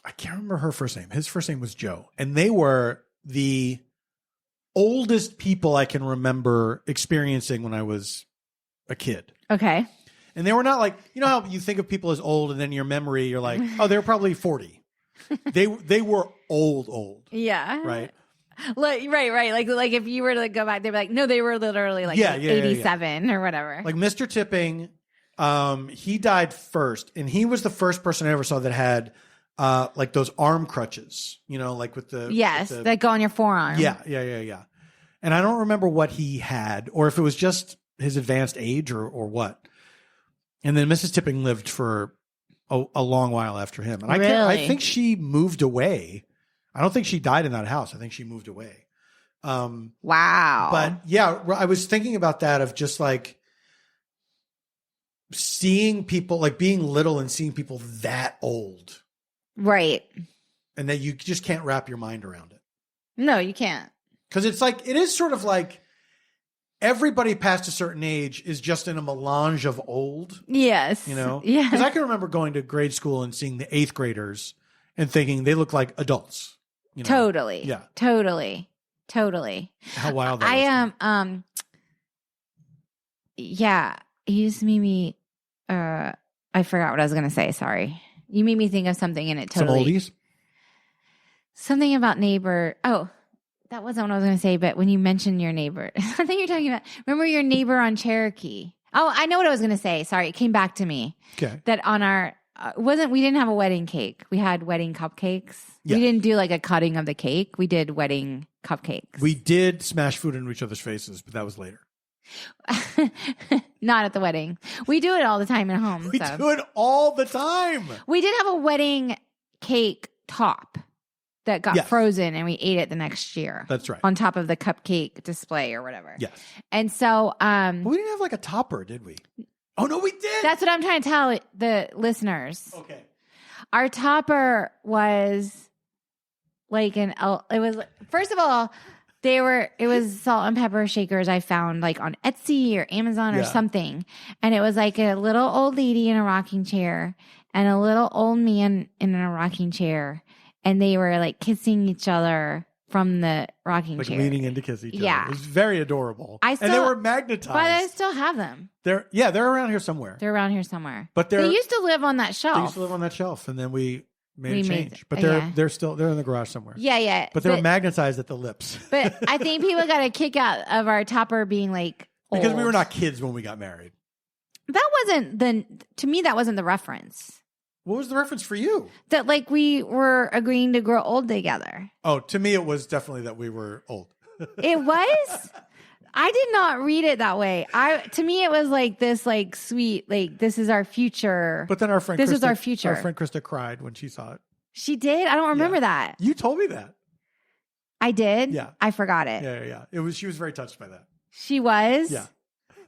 I can't remember her first name. His first name was Joe. And they were the oldest people I can remember experiencing when I was a kid. Okay. And they were not like, you know how you think of people as old and then your memory, you're like, oh, they were probably 40. They were old. Yeah. Right. Right. Like if you were to go back, they'd be like, no, they were literally 87 or whatever. Like Mr. Tipping, he died first, and he was the first person I ever saw that had those arm crutches, like with the that go on your forearm. Yeah. And I don't remember what he had, or if it was just his advanced age or what. And then Mrs. Tipping lived for a long while after him. And I think she moved away. I don't think she died in that house. I think she moved away. Wow. But yeah, I was thinking about that of just like seeing people, like being little and seeing people that old. Right. And that you just can't wrap your mind around it. No, you can't. Because it is sort of like everybody past a certain age is just in a melange of old. Yes. Yeah. Because I can remember going to grade school and seeing the 8th graders and thinking they look like adults. Totally. Yeah. Totally. How wild that was. Yeah. You just made me, I forgot what I was going to say. Sorry. You made me think of something in it. Totally. Some oldies? Something about neighbor. Oh, that wasn't what I was going to say, but when you mentioned your neighbor, I think you're talking about, remember your neighbor on Cherokee? Oh, I know what I was going to say. Sorry. It came back to me. Okay. That on our, we didn't have a wedding cake. We had wedding cupcakes. Yeah. We didn't do like a cutting of the cake. We did wedding cupcakes. We did smash food into each other's faces, but that was later. Not at the wedding. We do it all the time at home. We do it all the time. We did have a wedding cake top that got frozen, and we ate it the next year. That's right. On top of the cupcake display or whatever. Yes. And so but we didn't have like a topper, did we? Oh no, we did. That's what I'm trying to tell the listeners. Okay. Our topper was like it was, first of all, It was salt and pepper shakers I found like on Etsy or Amazon or something. And it was like a little old lady in a rocking chair and a little old man in a rocking chair. And they were like kissing each other from the rocking chair. Like leaning in to kiss each other. Yeah. It was very adorable. And they were magnetized. But I still have them. They're around here somewhere. They're around here somewhere. But they used to live on that shelf. They used to live on that shelf. And then we made a change. But they're in the garage somewhere. Yeah. But they were magnetized at the lips. But I think people got a kick out of our topper being like old. Because we were not kids when we got married. To me, that wasn't the reference. What was the reference for you? That like we were agreeing to grow old together. Oh, to me, it was definitely that we were old. It was? I did not read it that way. To me, it was like this, like sweet, like this is our future. But then our friend, this is our future. Our friend Krista cried when she saw it. She did? I don't remember that. You told me that. I did? Yeah. I forgot it. Yeah. She was very touched by that. She was? Yeah.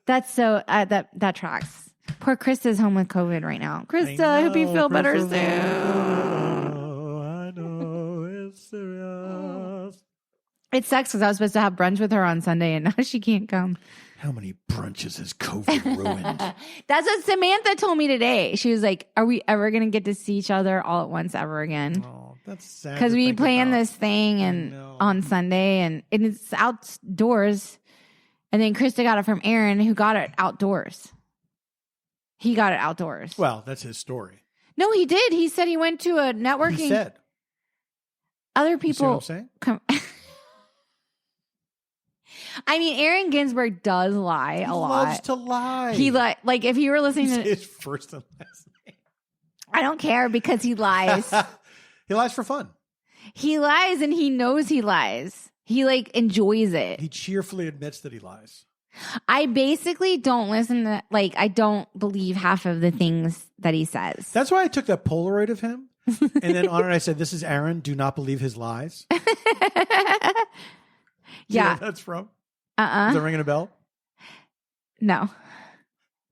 That's so, that tracks. Poor Krista's home with COVID right now. Krista, I hope you feel better soon. I know it's serious. It sucks because I was supposed to have brunch with her on Sunday and now she can't come. How many brunches has COVID ruined? That's what Samantha told me today. She was like, are we ever going to get to see each other all at once ever again? Oh, that's sad. Because we planned this thing on Sunday and it's outdoors. And then Krista got it from Aaron who got it outdoors. He got it outdoors. Well, that's his story. No, he did. He said he went to a networking. He said. Other people. You see what I'm saying? I mean, Aaron Ginsberg does lie a lot. He loves to lie. He like if you were listening to his first and last name. I don't care because he lies. He lies for fun. He lies and he knows he lies. He like enjoys it. He cheerfully admits that he lies. I basically don't listen to, like, I don't believe half of the things that he says. That's why I took that Polaroid of him. And then on it, I said, this is Aaron. Do not believe his lies. You know what that's from? Is that ringing a bell? No.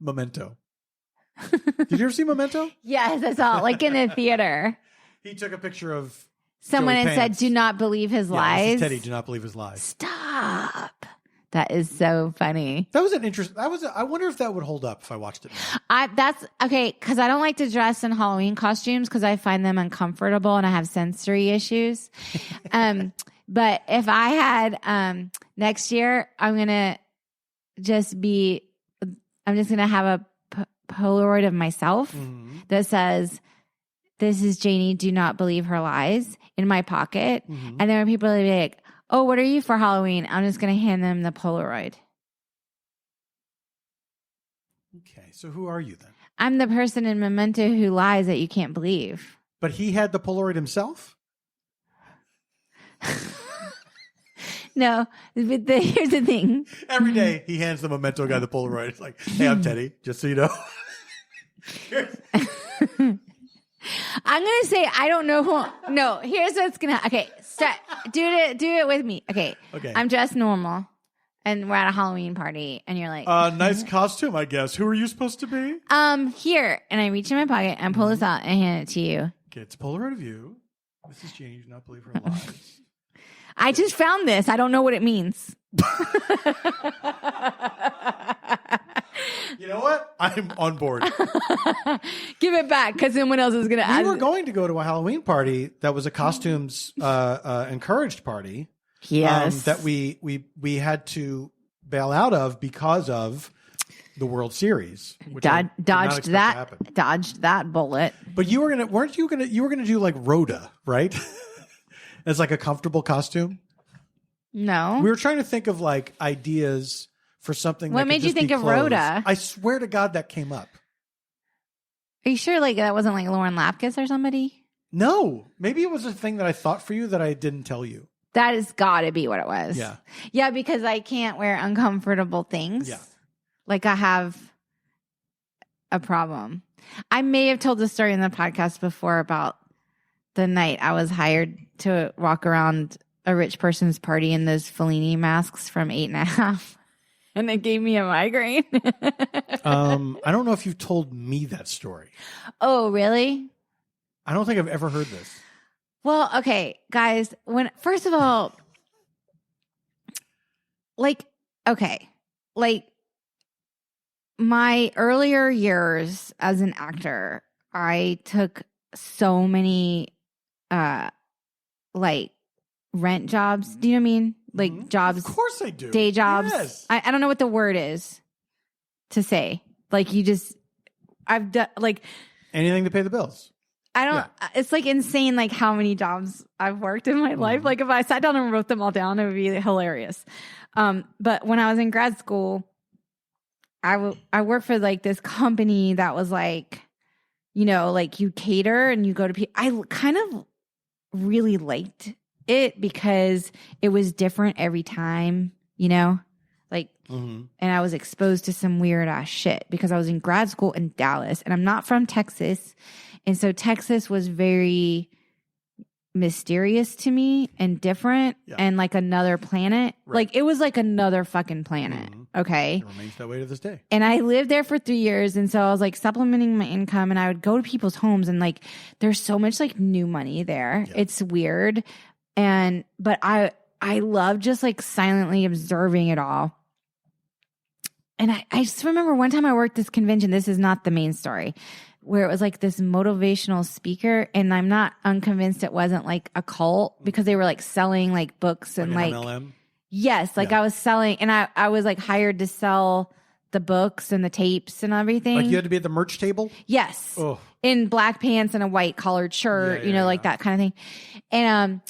Memento. Did you ever see Memento? Yes, I saw it, like in the theater. He took a picture of someone Joey and Pants. said, do not believe his lies. This is Teddy, do not believe his lies. Stop. That is so funny. That was an interest. I wonder if that would hold up if I watched it now. That's okay, because I don't like to dress in Halloween costumes because I find them uncomfortable and I have sensory issues. But if I had next year, I'm just gonna have a Polaroid of myself that says, "This is Janie. Do not believe her lies," in my pocket, and then when people will be like, "Oh, what are you for Halloween?" I'm just going to hand them the Polaroid. Okay, so who are you then? I'm the person in Memento who lies that you can't believe. But he had the Polaroid himself? No, but here's the thing. Every day he hands the Memento guy the Polaroid. It's like, hey, I'm Teddy, just so you know. I'm going to say I don't know who. No, here's what's going to. Okay, do it with me. Okay. I'm dressed normal, and we're at a Halloween party, and you're like, nice costume, I guess. Who are you supposed to be? Here, and I reach in my pocket and pull this out and hand it to you. Okay, it's a Polaroid of you. This is Janie. Do not believe her lies. I just found this. I don't know what it means. You know what? I'm on board. Give it back because someone else is going to add. We were going to go to a Halloween party that was a costumes encouraged party. Yes. That we had to bail out of because of the World Series. Which dodged that bullet. But you were gonna do like Rhoda, right? As like a comfortable costume. No. We were trying to think of like ideas for something. What made you think of Rhoda? I swear to God that came up. Are you sure like that wasn't like Lauren Lapkus or somebody? No. Maybe it was a thing that I thought for you that I didn't tell you. That has got to be what it was. Yeah. Yeah, because I can't wear uncomfortable things. Yeah. Like I have a problem. I may have told the story in the podcast before about the night I was hired to walk around a rich person's party in those Fellini masks from 8.5. And it gave me a migraine. I don't know if you've told me that story. Oh, really? I don't think I've ever heard this. Well, okay, guys. First of all, like, okay, like my earlier years as an actor, I took so many, like rent jobs. Do you know what I mean? Like jobs. Of course I do. Day jobs. Yes. I don't know what the word is to say. Like I've done like anything to pay the bills. I don't, it's like insane, like how many jobs I've worked in my life. Like if I sat down and wrote them all down, it would be hilarious. But when I was in grad school, I worked for like this company that was like, you know, like you cater and you go to people. I kind of really liked it because it was different every time, you know, like, and I was exposed to some weird ass shit because I was in grad school in Dallas and I'm not from Texas. And so Texas was very mysterious to me and different and like another planet. Right. Like it was like another fucking planet. Okay. It remains that way to this day. And I lived there for 3 years. And so I was like supplementing my income and I would go to people's homes and like there's so much like new money there. Yeah. It's weird. But I love just like silently observing it all. And I just remember one time I worked this convention. This is not the main story. Where it was like this motivational speaker, and I'm not unconvinced it wasn't like a cult because they were like selling like books and like MLM? Yes, like I was selling, and I was like hired to sell the books and the tapes and everything. Like you had to be at the merch table? Yes, oh. In black pants and a white collared shirt, you know, like that kind of thing. And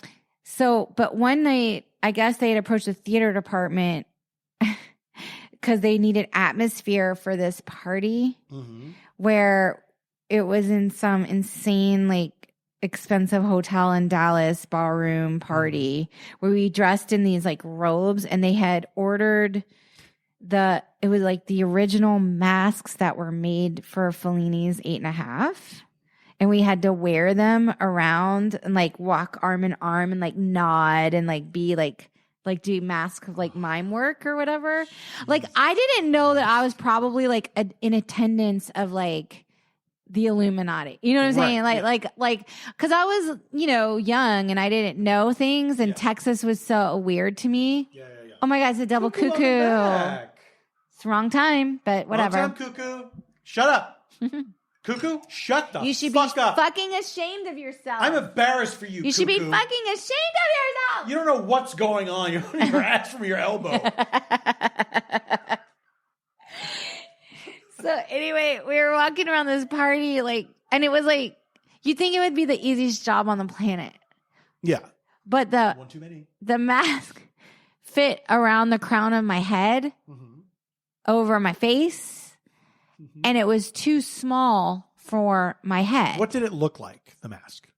but one night, I guess they had approached the theater department because they needed atmosphere for this party where it was in some insane, like, expensive hotel in Dallas ballroom party where we dressed in these, like, robes and they had ordered it was, like, the original masks that were made for Fellini's 8.5. And we had to wear them around and, like, walk arm in arm and, like, nod and, like, be, like do mask of like mime work or whatever. Like, I didn't know that I was probably, like, in attendance of, like, the Illuminati. You know what I'm saying? Like, cause I was, you know, young and I didn't know things and Texas was so weird to me. Yeah. Oh my God, it's a double cuckoo. It's the wrong time, but whatever. Wrong time, cuckoo. Shut up. Cuckoo, shut the fuck up. You should be fucking ashamed of yourself. I'm embarrassed for you, You should be fucking ashamed of yourself. You don't know what's going on. You're holding your ass from your elbow. So anyway, we were walking around this party, like, and it was like, you think it would be the easiest job on the planet. Yeah. But one too many. The mask fit around the crown of my head, over my face, and it was too small for my head. What did it look like, the mask?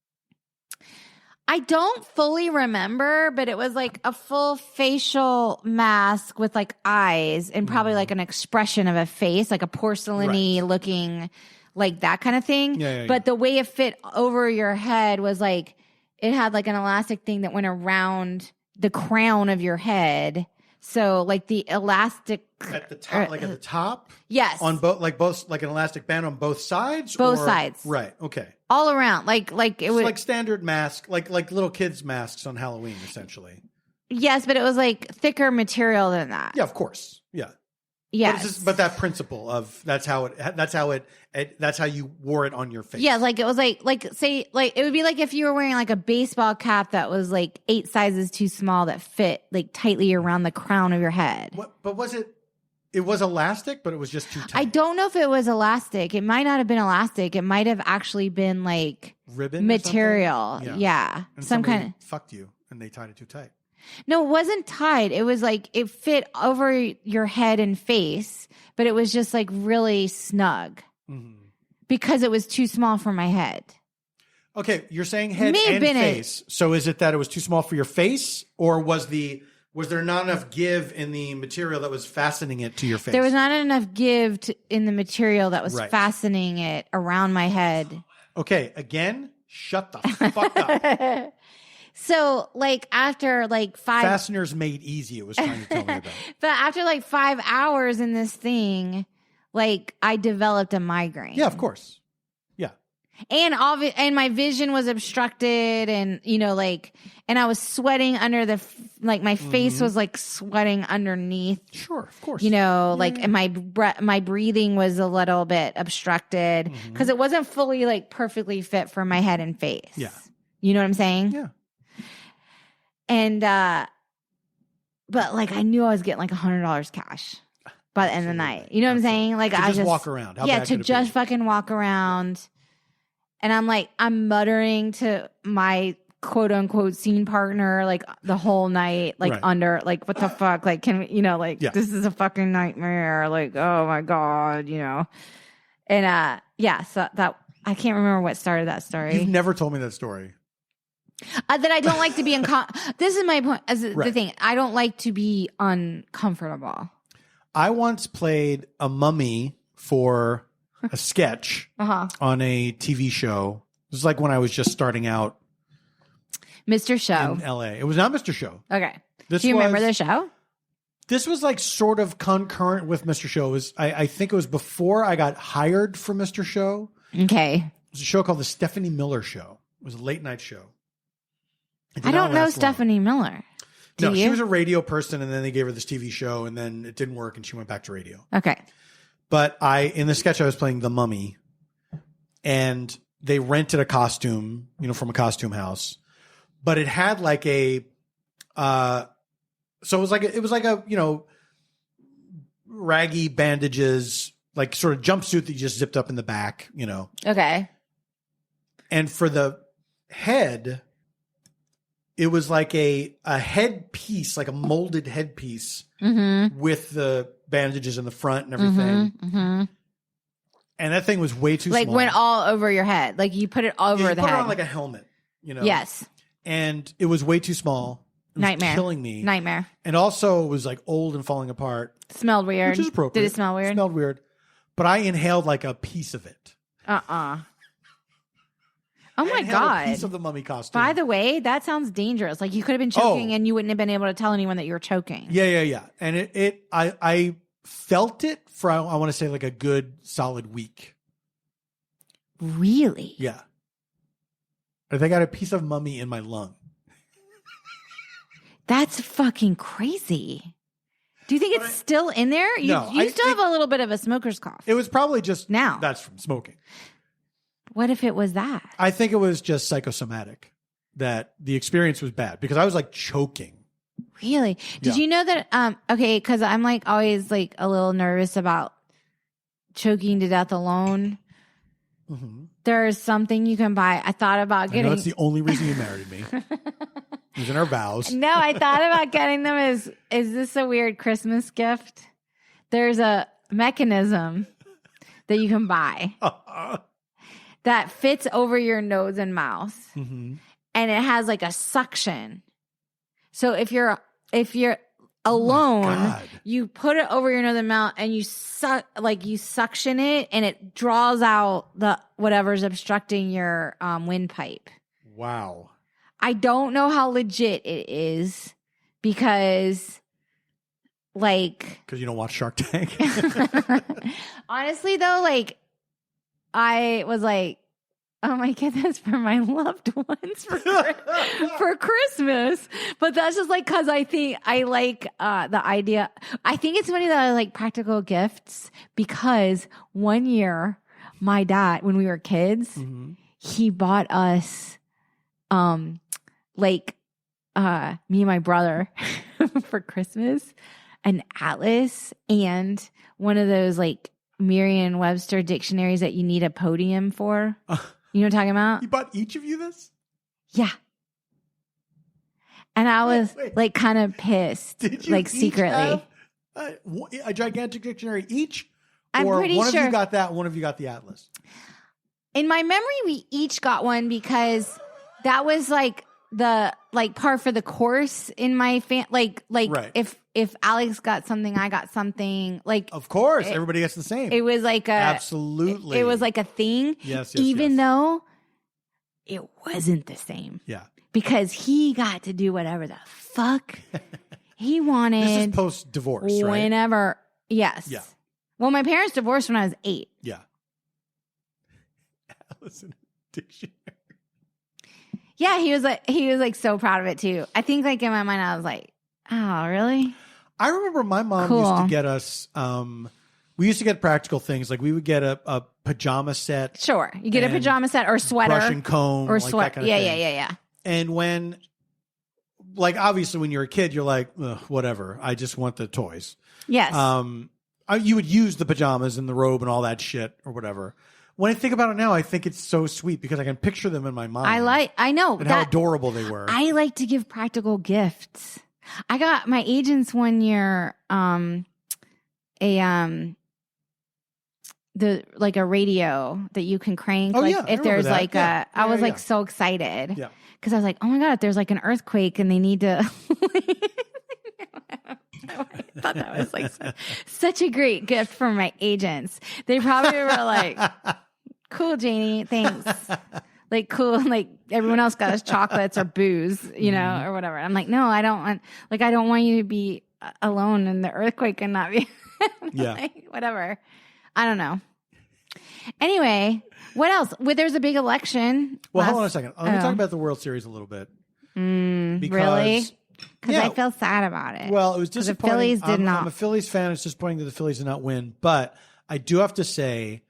I don't fully remember, but it was like a full facial mask with like eyes and probably like an expression of a face, like a porcelain-y looking, like that kind of thing. Yeah. But the way it fit over your head was like, it had like an elastic thing that went around the crown of your head. So like the elastic at the top, like at the top, yes, on both, like an elastic band on both sides, both sides, right? Okay, all around, like it was like standard mask, like little kids' masks on Halloween, essentially. Yes, but it was like thicker material than that. Yeah, of course. Yeah. Yes. But that principle of that's how you wore it on your face. Yeah, like it was like say like it would be like if you were wearing like a baseball cap that was like 8 sizes too small that fit like tightly around the crown of your head. But was it? It was elastic, but it was just too tight. I don't know if it was elastic. It might not have been elastic. It might have actually been like ribbon material. Yeah. And some kind of fucked you and they tied it too tight. No, it wasn't tied. It was like it fit over your head and face, but it was just like really snug because it was too small for my head. Okay, you're saying head and face. So is it that it was too small for your face, or was there not enough give in the material that was fastening it to your face? There was not enough give in the material that was fastening it around my head. Okay, again, shut the fuck up. So, like, after, like, 5... Fasteners Made Easy, it was trying to tell me about. But after, like, 5 hours in this thing, like, I developed a migraine. Yeah, of course. Yeah. And my vision was obstructed, and and I was sweating under my face was like sweating underneath. Sure, of course. And my breathing was a little bit obstructed because it wasn't fully like perfectly fit for my head and face. Yeah. You know what I'm saying? Yeah. And but like I knew I was getting like $100 cash by the end of the night. You know what I'm saying? Like to I just walk around. How bad to could it just be? fucking walk around. And I'm muttering to my quote unquote scene partner like the whole night, like Right. under like what the fuck, like can we, this is a fucking nightmare, like oh my god, and so that I can't remember what started that story. You've never told me that story. That I don't like to be this is my point. The Right. thing, I don't like to be uncomfortable. I once played a mummy for a sketch on a TV show. It was like when I was just starting out Mr. Show in LA. It was not Mr. Show. Okay. This Do you remember was- the show? This was like sort of concurrent with Mr. Show. It was, I think it was before I got hired for Mr. Show. Okay. It was a show called The Stephanie Miller Show. It was a late night show. It did I not don't know last long. Stephanie Miller. Do No, you? she was a radio person, and then they gave her this TV show, and then it didn't work, and she went back to radio. Okay. But in the sketch, I was playing the mummy, and they rented a costume, from a costume house, but it had like a, so it was like a, raggy bandages, like sort of jumpsuit that you just zipped up in the back, Okay. and for the head, it was like a headpiece, like a molded headpiece with the bandages in the front and everything. And that thing was way too Like small. went all over your head. Like you put it over Yeah, you the put head. it on like a helmet, Yes. And it was way too small. It was Nightmare. killing me. Nightmare. And also it was like old and falling apart, Smelled weird. which is appropriate. Did it smell weird? It smelled weird. But I inhaled like a piece of it. Oh I my inhaled God. a piece of the mummy costume. By the way, that sounds dangerous. Like you could have been choking and you wouldn't have been able to tell anyone that you were choking. Yeah. And I felt it for, I want to say like a good solid week. Really? Yeah. I think I got a piece of mummy in my lung. That's fucking crazy. Do you think it's still in there? No, You still have a little bit of a smoker's cough. It was probably just Now. that's from smoking. What if it was that? I think it was just psychosomatic, that the experience was bad because I was like choking. Really? Did Yeah. you know that? Okay, because I'm like always like a little nervous about choking to death alone. There's something you can buy. I thought about I know getting. that's the only reason you married me. It was in our vows. No, I thought about getting them as, is this a weird Christmas gift? There's a mechanism that you can buy that fits over your nose and mouth. And it has like a suction. So if you're alone, God. you put it over your nose and mouth and you suction it and it draws out the whatever's obstructing your windpipe. Wow. I don't know how legit it is because Because you don't watch Shark Tank. honestly though, like I was like, oh my goodness, for my loved ones for Christmas. But that's just like, cause I think I like the idea. I think it's funny that I like practical gifts because one year my dad, when we were kids, he bought us, me and my brother for Christmas, an atlas and one of those like Merriam-Webster dictionaries that you need a podium for. You know what I'm talking about? You bought each of you this? Yeah. And I was Wait. like kind of pissed, Did you like each secretly. have a gigantic dictionary each? I'm or pretty one of sure. you got that, one of you got the atlas? In my memory, we each got one because that was like the par for the course in my like Right. if Alex got something, I got something. Like Of course, everybody gets the same. it was like Absolutely. It was like a thing. Yes, even yes. though it wasn't the same. Yeah. Because he got to do whatever the fuck he wanted. This is post-divorce, right? Whenever. Yes. Yeah. Well, my parents divorced when I was 8. Yeah. Listen. dictionary. Yeah, he was like so proud of it too. I think like in my mind I was like, oh, really? I remember my mom used to get us. We used to get practical things like we would get a pajama set. Sure, you get a pajama set or sweater, brush and comb, or like sweater. That kind of thing. Yeah. And when, like, obviously, when you're a kid, you're like, whatever. I just want the toys. Yes. You would use the pajamas and the robe and all that shit or whatever. When I think about it now, I think it's so sweet because I can picture them in my mind. I know and how adorable they were. I like to give practical gifts. I got my agents one year a radio that you can crank. Oh, like yeah, if there's like that. I was like so excited. Yeah. Because I was like, oh my God, if there's like an earthquake and they need to I thought that was like such a great gift from my agents. They probably were like, cool, Janie, thanks. Like, cool, like everyone else got us chocolates or booze, you know, or whatever. I'm like, no, I don't want you to be alone in the earthquake and not be like, whatever. I don't know. Anyway, what else? There's a big election. Well, hold on a second. Let me talk about the World Series a little bit. Really? Because I feel sad about it. Well, it was disappointing. The Phillies did not. I'm a Phillies fan. It's disappointing that the Phillies did not win. But I do have to say,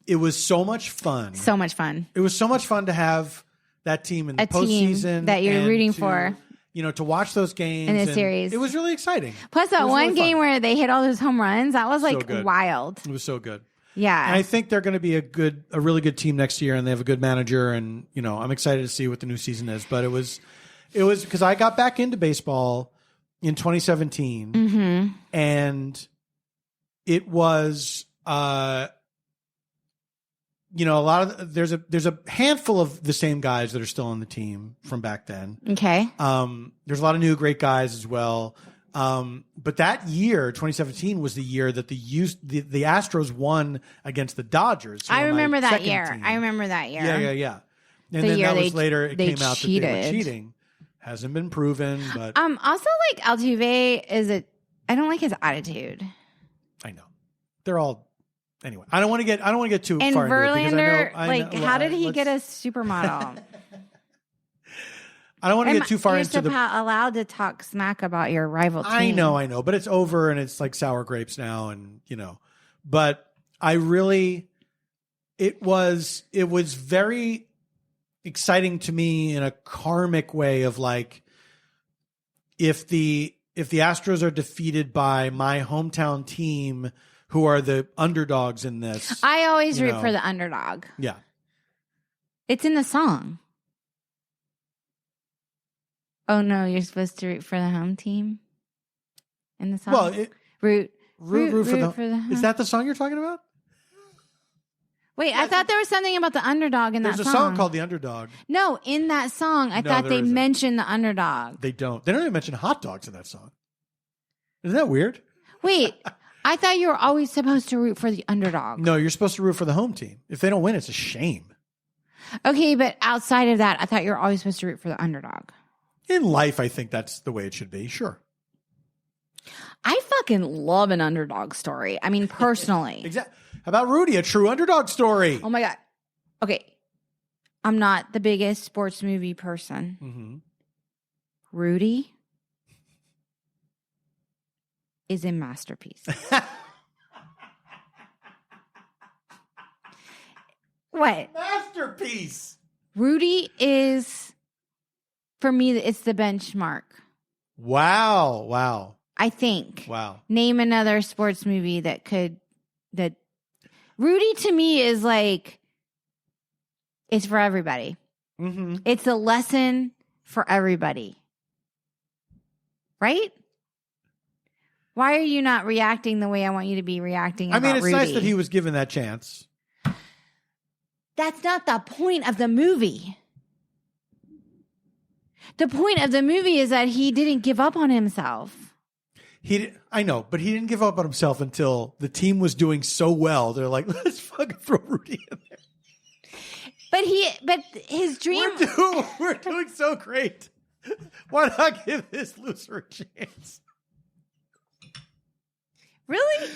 it was so much fun. So much fun. It was so much fun to have that team in the postseason. That you're rooting for. You know, to watch those games. In the series. It was really exciting. Plus that one game where they hit all those home runs, that was like so wild. It was so good. Yeah. And I think they're going to be a really good team next year, and they have a good manager, and, you know, I'm excited to see what the new season is. But it was because I got back into baseball in 2017, and it was, you know, there's a handful of the same guys that are still on the team from back then. Okay. There's a lot of new great guys as well. But that year, 2017, was the year that the Astros won against the Dodgers. I remember that year. Team. I remember that year. Yeah. And then that was later. It came out cheated. that they were cheating. Hasn't been proven, but also like Altuve I don't like his attitude. I know they're all. Anyway, I don't want to get too and far Verlander, into it I know, how did he get a supermodel? I don't want to get too far you're into allowed to talk smack about your rival team. I know, but it's over and it's like sour grapes now, and you know. But I really, it was very exciting to me in a karmic way of like, if the Astros are defeated by my hometown team, who are the underdogs in this, I always root for the underdog. Yeah, it's in the song. Oh no, you're supposed to root for the home team in the song. Well, root for the home. Is that the song you're talking about? Wait, I thought there was something about the underdog in that song. There's a song called The Underdog. No, in that song, I thought they mentioned the underdog. They don't. They don't even mention hot dogs in that song. Isn't that weird? Wait, I thought you were always supposed to root for the underdog. No, you're supposed to root for the home team. If they don't win, it's a shame. Okay, but outside of that, I thought you were always supposed to root for the underdog. In life, I think that's the way it should be. Sure. I fucking love an underdog story. I mean, personally. Exactly. How about Rudy, a true underdog story? Oh my God. Okay. I'm not the biggest sports movie person. Mm-hmm. Rudy is a masterpiece. What? Masterpiece. Rudy is, for me, it's the benchmark. Wow. I think. Wow. Name another sports movie that Rudy to me is like, it's for everybody. Mm-hmm. It's a lesson for everybody. Right? Why are you not reacting the way I want you to be reacting about it's Rudy? nice that he was given that chance. That's not the point of the movie. The point of the movie is that he didn't give up on himself. I know, but he didn't give up on himself until the team was doing so well. They're like, let's fucking throw Rudy in there. But his dream. We're doing so great. Why not give this loser a chance? Really?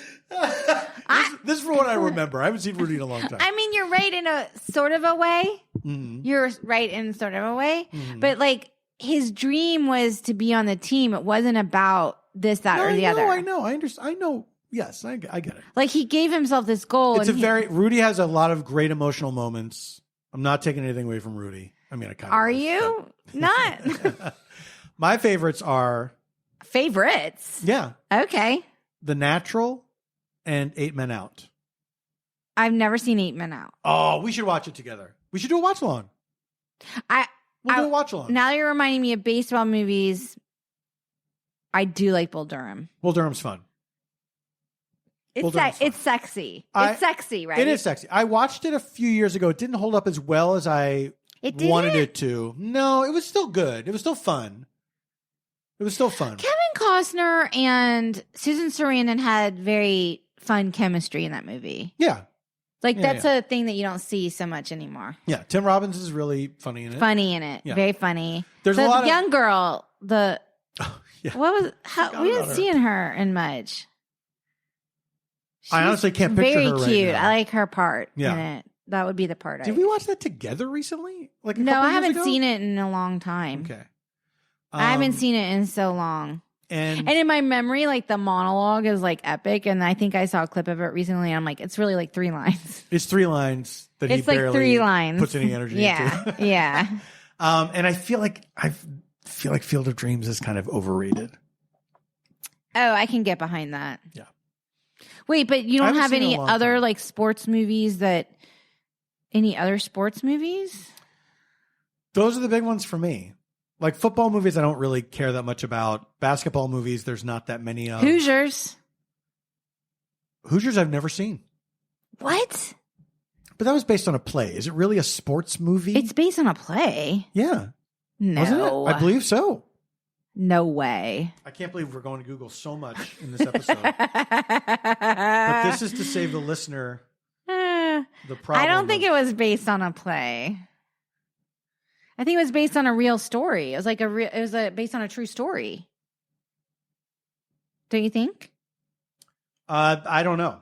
This is from what I remember. I haven't seen Rudy in a long time. I mean, you're right in a sort of a way. Mm-hmm. You're right in sort of a way. Mm-hmm. But like his dream was to be on the team. It wasn't about this, that, or the other. I know. I understand. I know. Yes, I get it. Like he gave himself this goal. Rudy has a lot of great emotional moments. I'm not taking anything away from Rudy. I mean, I kind of. Are you? Not. My favorites are. Favorites? Yeah. Okay. The Natural and 8 Men Out. I've never seen 8 Men Out. Oh, we should watch it together. We should do a watch along. We'll do a watch along. Now you're reminding me of baseball movies. I do like Bull Durham. Bull Durham's fun. It's sexy. It's sexy, right? It is sexy. I watched it a few years ago. It didn't hold up as well as I wanted it to. No, it was still good. It was still fun. Kevin Costner and Susan Sarandon had very fun chemistry in that movie. Yeah. That's a thing that you don't see so much anymore. Yeah. Tim Robbins is really funny in it. Yeah. Very funny. There's the a lot young girl, yeah. we didn't see her in much. I honestly can't picture her right now. Very cute. I like her part in it. That would be the part. Did we watch that together recently? No, I haven't seen it in a long time. Okay. I haven't seen it in so long. And in my memory, like the monologue is like epic. And I think I saw a clip of it recently. And I'm like, it's really like 3 lines. It's 3 lines that he barely 3 lines. puts any energy into. Yeah. And I feel like Field of Dreams is kind of overrated. Oh, I can get behind that. Yeah. Wait, but you don't have any other like sports movies any other sports movies? Those are the big ones for me. Like football movies, I don't really care that much about. Basketball movies, there's not that many of. Hoosiers I've never seen. What? But that was based on a play. Is it really a sports movie? It's based on a play. Yeah. No. Wasn't it? I believe so. No way. I can't believe we're going to Google so much in this episode. But this is to save the listener the problem. I don't think it was based on a play. I think it was based on a real story. It was like based on a true story. Don't you think? I don't know.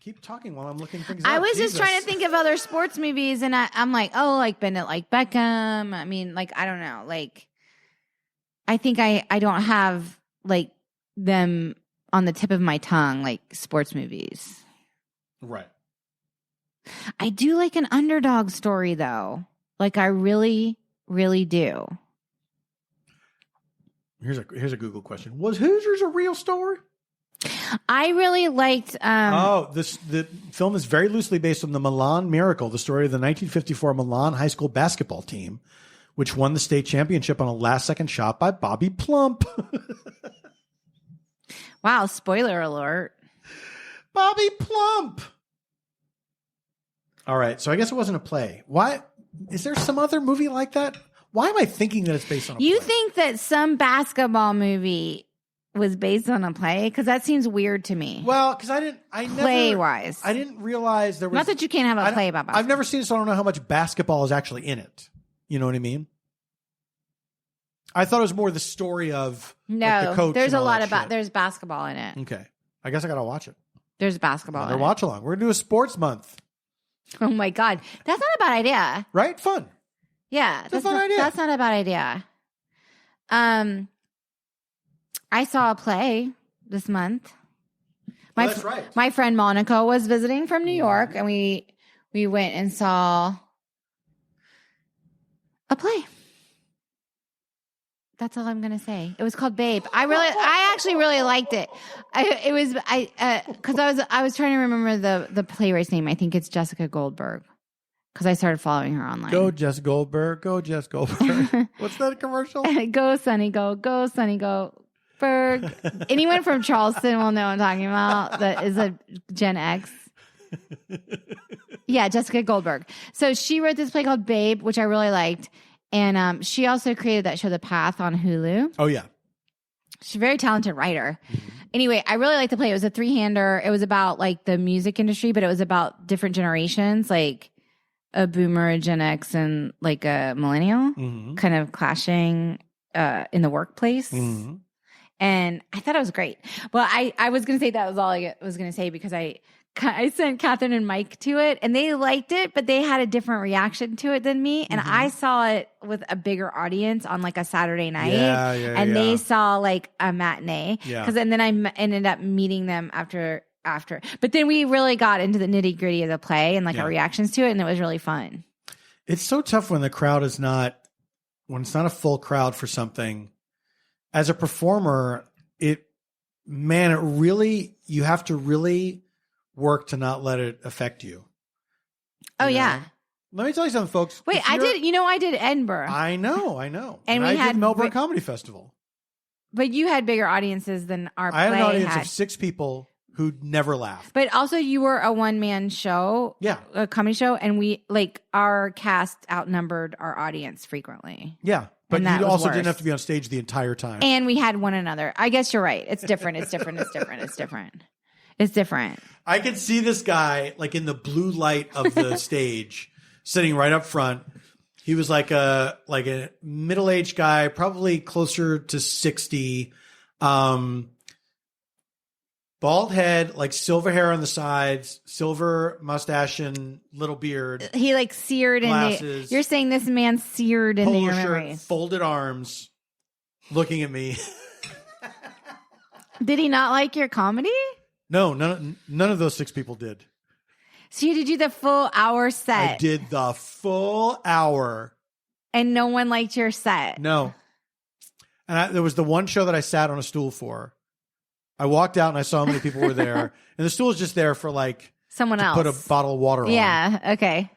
Keep talking while I'm looking things up. I was just trying to think of other sports movies, and I'm like, oh, like Bend It Like Beckham. I mean, like, I don't know. Like, I think I don't have like them on the tip of my tongue, like sports movies. Right. I do like an underdog story, though. Like, I really, really do. Here's a Google question. Was Hoosiers a real story? I really liked. The film is very loosely based on the Milan Miracle, the story of the 1954 Milan high school basketball team, which won the state championship on a last-second shot by Bobby Plump. Wow! Spoiler alert. Bobby Plump. All right, so I guess it wasn't a play. Why? Is there some other movie like that? Why am I thinking that it's based on a play? You think that some basketball movie was based on a play? Because that seems weird to me. Well, because I didn't realize there was. Not that you can't have a play about basketball. I've never seen it, so I don't know how much basketball is actually in it. You know what I mean? I thought it was more the story of the coach. There's a lot about. There's basketball in it. Okay, I guess I gotta watch it. There's basketball. Another watch along. We're gonna do a sports month. Oh my God, that's not a bad idea. Right? Fun. Yeah, that's a fun idea. That's not a bad idea. I saw a play this month. That's right. My friend Monica was visiting from New York, and we went and saw a play. That's all I'm gonna say. It was called Babe. I actually really liked it. Because I was trying to remember the playwright's name. I think it's Jessica Goldberg. Because I started following her online. Go Jess Goldberg. Go Jess Goldberg. What's that commercial? Go Sonny, go. Go Sonny, go. Berg. Anyone from Charleston will know what I'm talking about. That is a Gen X. Yeah, Jessica Goldberg. So she wrote this play called Babe, which I really liked. And she also created that show, The Path, on Hulu. Oh, yeah. She's a very talented writer. Anyway, I really liked the play. It was a 3-hander. It was about like the music industry, but it was about different generations, like a boomer, a Gen X, and like a millennial kind of clashing in the workplace. Mm-hmm. And I thought it was great. Well, I was going to say that was all I was going to say because I sent Catherine and Mike to it and they liked it, but they had a different reaction to it than me. And I saw it with a bigger audience on like a Saturday night. And they saw like a matinee. And then I ended up meeting them after. But then we really got into the nitty gritty of the play and like our reactions to it. And it was really fun. It's so tough when the crowd is when it's not a full crowd for something. As a performer, you have to really work to not let it affect you. Oh, yeah. Let me tell you something, folks. Wait, I did Edinburgh. I know. And we I did Melbourne Comedy Festival. But you had bigger audiences than our play I had an audience had. of 6 people who never laughed. But also you were a one-man show. Yeah. A comedy show. And our cast outnumbered our audience frequently. Yeah. But you also didn't have to be on stage the entire time. And we had one another. I guess you're right. It's different. It's different. I could see this guy like in the blue light of the stage, sitting right up front. He was like a middle-aged guy, probably closer to 60. Bald head, like silver hair on the sides, silver mustache and little beard. He like seared glasses, you're saying this man seared into your memory. Folded arms, looking at me. Did he not like your comedy? No, none of those 6 people did. So you had to do the full hour set. I did the full hour. And no one liked your set. No. And there was the one show that I sat on a stool for. I walked out and I saw how many people were there. And the stool was just there for like someone else. Put a bottle of water on. Yeah, okay.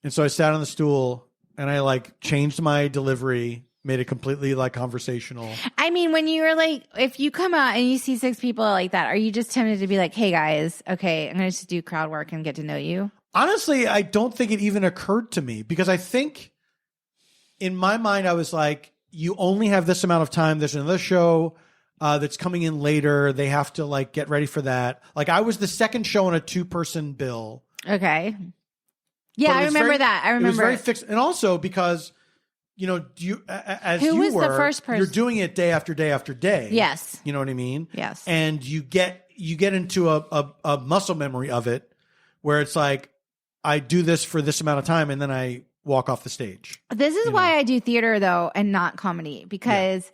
And so I sat on the stool and I like changed my delivery, made it completely like conversational. I mean, when you were like, if you come out and you see 6 people like that, are you just tempted to be like, hey guys, okay, I'm going to just do crowd work and get to know you? Honestly, I don't think it even occurred to me because I think in my mind, I was like, you only have this amount of time. There's another show that's coming in later. They have to like get ready for that. Like I was the second show on a 2-person bill. Okay. Yeah, I remember that. I remember. It was very fixed. And also because, the first person? You're doing it day after day after day. Yes. You know what I mean? Yes. And you get into a muscle memory of it where it's like, I do this for this amount of time and then I walk off the stage. This is why I do theater though and not comedy because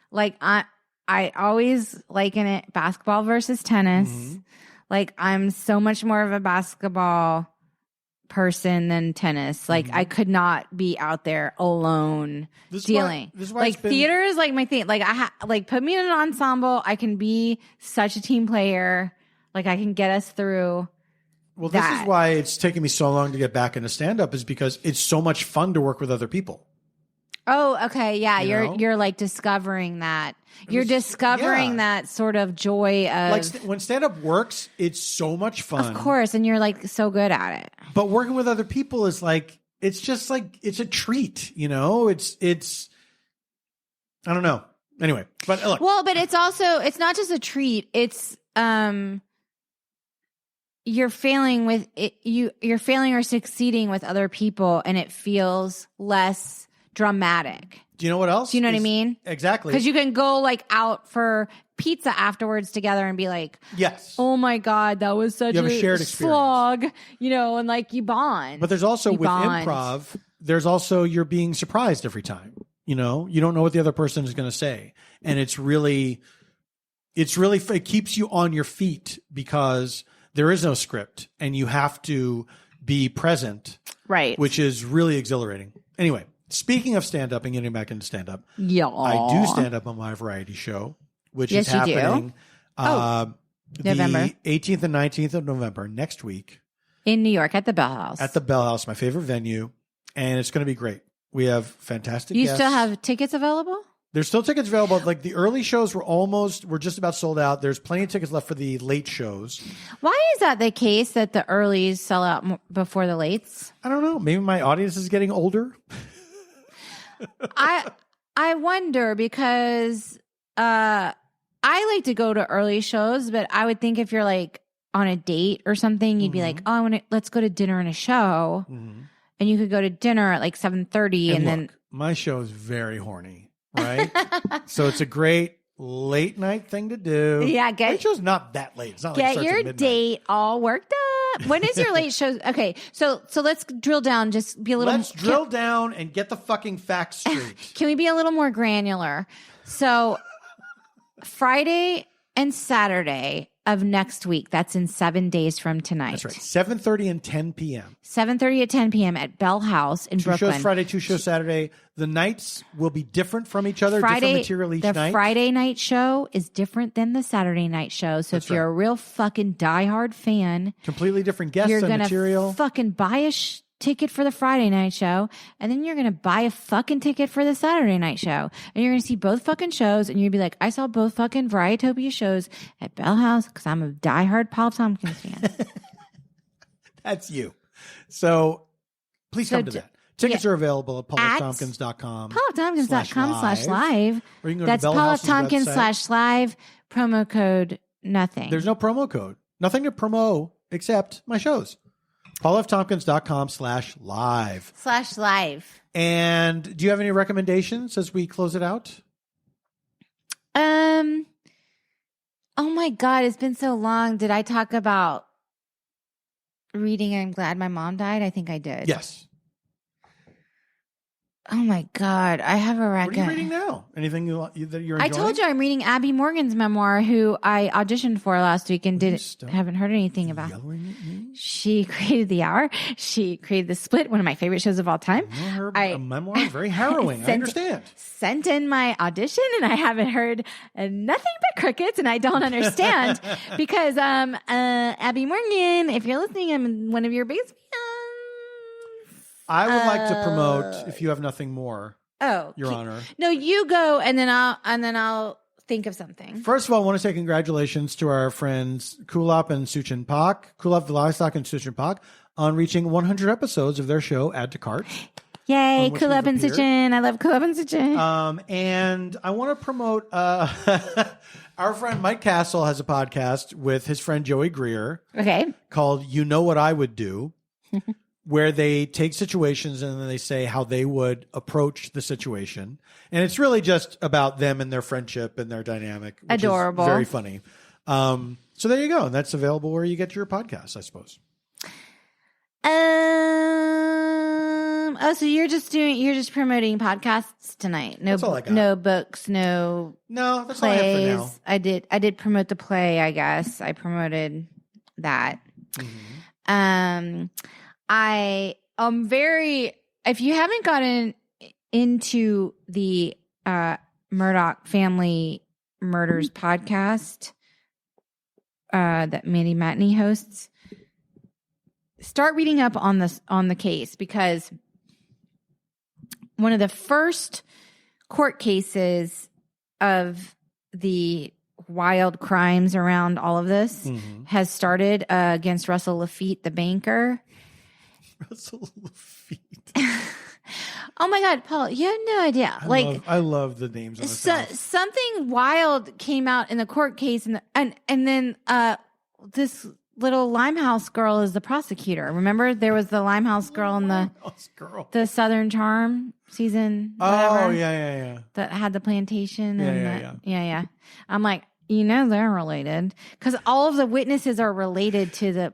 like I always liken it basketball versus tennis. Mm-hmm. Like I'm so much more of a basketball person than tennis. Like I could not be out there alone dealing. Theater is like my thing. Like put me in an ensemble. I can be such a team player. Like I can get us through. Well, this is why it's taken me so long to get back into stand-up is because it's so much fun to work with other people. Oh, okay. Yeah. You're like discovering that. You're discovering that sort of joy of like when stand-up works, it's so much fun. Of course. And you're like so good at it. But working with other people is like, it's just like, it's a treat, it's, I don't know. Anyway, but look. Well, but it's also, it's not just a treat. It's, you're failing with it. You're failing or succeeding with other people and it feels less dramatic. Do you know what else? Do you know what I mean? Exactly. Because you can go like out for pizza afterwards together and be like, yes, oh my God, that was such a shared slog, and like you bond. But there's also with improv, there's also you're being surprised every time. You don't know what the other person is going to say. And it keeps you on your feet because there is no script and you have to be present. Right. Which is really exhilarating. Anyway. Speaking of stand-up and getting back into stand-up, I do stand-up on my variety show, which is happening November. The 18th and 19th of November, next week. In New York, at the Bell House. At the Bell House, my favorite venue, and it's going to be great. We have fantastic guests. You still have tickets available? There's still tickets available. Like the early shows we're just about sold out. There's plenty of tickets left for the late shows. Why is that the case that the earlies sell out before the lates? I don't know. Maybe my audience is getting older. I wonder because I like to go to early shows, but I would think if you're like on a date or something, you'd be like, oh, let's go to dinner and a show. Mm-hmm. And you could go to dinner at like 7:30 and then my show is very horny. right? So it's a great late night thing to do. Yeah, Late show's not that late. It's not like it get starts at your midnight. date all worked up. When is your late show? Okay, so let's drill down. Just be a little. Let's drill down and get the fucking facts straight. Can we be a little more granular? So Friday and Saturday of next week. That's in 7 days from tonight. That's right. 7:30 and 10 p.m. 7:30 at 10 p.m. at Bell House in Brooklyn. 2 shows Friday, 2 shows Saturday. The nights will be different from each other. Different material each night. The Friday night show is different than the Saturday night show. So if you're a real fucking diehard fan, completely different guests you're and gonna material. Fucking buy a ticket for the Friday night show, and then you're gonna buy a fucking ticket for the Saturday night show, and you're gonna see both fucking shows, and you're gonna be like, I saw both fucking Varietopia shows at Bell House because I'm a diehard Paul Tompkins fan. That's you. So please come to that. Tickets are available at pauloftompkins.com. pauloftompkins.com/live. Or you can go That's to Bell House's website. pauloftompkins/live. Promo code nothing. There's no promo code. Nothing to promo except my shows. pauloftompkins.com/live. /live. And do you have any recommendations as we close it out? Oh my God, it's been so long. Did I talk about reading I'm Glad My Mom Died? I think I did. Yes. Oh my God, I have a record. What are you reading now? Anything that you're enjoying? I told you I'm reading Abby Morgan's memoir, who I auditioned for last week and haven't heard anything about. Yelling at me? She created The Hour. She created The Split, one of my favorite shows of all time. Her memoir is very harrowing. I understand. Sent in my audition, and I haven't heard nothing but crickets, and I don't understand because Abby Morgan, if you're listening, I'm one of your biggest fans. I would like to promote, if you have nothing more, Your Honor. No, you go, and then I'll think of something. First of all, I want to say congratulations to our friends Kulap and Suchin Pak, Kulap Vlastak and Suchin Pak, on reaching 100 episodes of their show, Add to Cart. Yay, Kulap and Suchin. I love Kulap and Suchin. And I want to promote our friend Mike Castle has a podcast with his friend Joey Greer. Okay. Called You Know What I Would Do. Where they take situations and then they say how they would approach the situation. And it's really just about them and their friendship and their dynamic. Which Adorable. Is very funny. So there you go. And that's available where you get your podcasts, I suppose. So you're just promoting podcasts tonight. No, that's all I got. No books, no that's plays. all I have for now. I did promote the play, I guess. I promoted that. Mm-hmm. I am if you haven't gotten into the Murdoch Family Murders podcast that Mandy Matney hosts, start reading up on the case, because one of the first court cases of the wild crimes around all of this has started against Russell Lafitte, the banker. Russell Lafitte. Oh my God, Paul, you have no idea. I love the names on the something wild came out in the court case, and then this little Limehouse girl is the prosecutor. Remember, there was the Limehouse girl in the Southern Charm season. Oh yeah. That had the plantation. Yeah. I'm like, they're related because all of the witnesses are related to the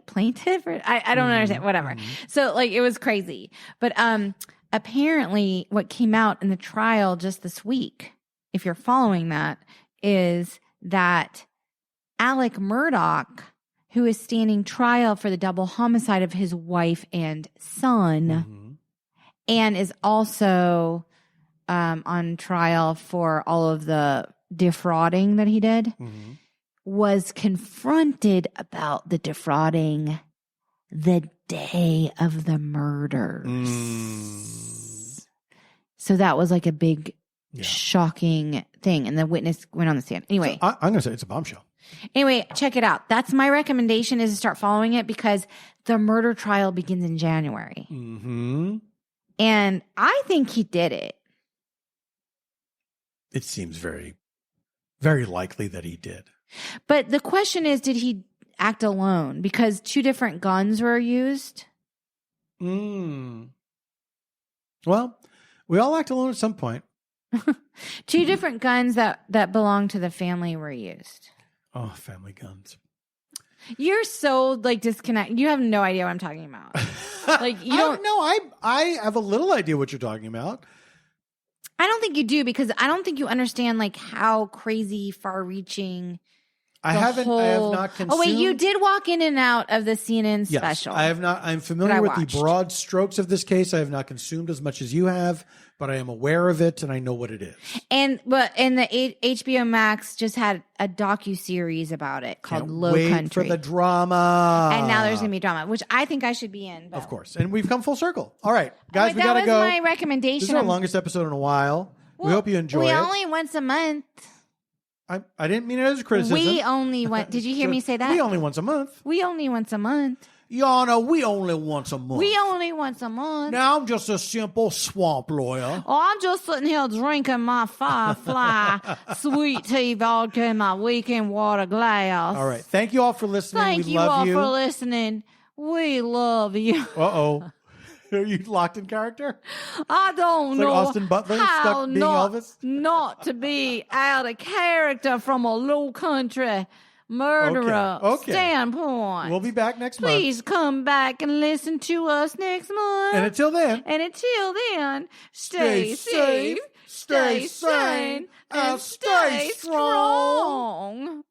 plaintiff. Or, I don't understand. Whatever. So it was crazy. But apparently, what came out in the trial just this week, if you're following that, is that Alec Murdoch, who is standing trial for the double homicide of his wife and son, and is also on trial for all of the defrauding that he did, was confronted about the defrauding the day of the murders. So that was a big, shocking thing. And the witness went on the stand. Anyway. So I'm going to say it's a bombshell. Anyway, check it out. That's my recommendation, is to start following it, because the murder trial begins in January. And I think he did it. It seems very, very likely that he did. But the question is, did he act alone? Because 2 different guns were used. Well, we all act alone at some point. 2 different guns that belong to the family were used. Oh, family guns. You're so like disconnected. You have no idea what I'm talking about. Like you don't know. I have a little idea what you're talking about. I don't think you do because I don't think you understand like how crazy far-reaching. I have not consumed. Oh wait, you did walk in and out of the CNN special. I have not. I'm familiar with the broad strokes of this case. I have not consumed as much as you have, but I am aware of it and I know what it is. And the HBO Max just had a docuseries about it called Low Wait Country for the drama. And now there's gonna be drama, which I think I should be in. Of course, and we've come full circle. All right, guys, we gotta go. That was my recommendation. This is our longest episode in a while. We hope you enjoy it. We only once a month. I didn't mean it as a criticism. We only went. Did you hear me say that? We only once a month. We only once a month. Yana, we only once a month. We only once a month. Now I'm just a simple swamp lawyer. Oh, I'm just sitting here drinking my Firefly sweet tea vodka in my weekend water glass. All right. Thank you all for listening. Thank you all for listening. We love you. Uh-oh. Are you locked in character? I don't know. Like Austin Butler stuck being Elvis? Not to be out of character from a low country murderer standpoint. We'll be back next month. Please come back and listen to us next month. And until then, stay safe, stay sane, and stay strong.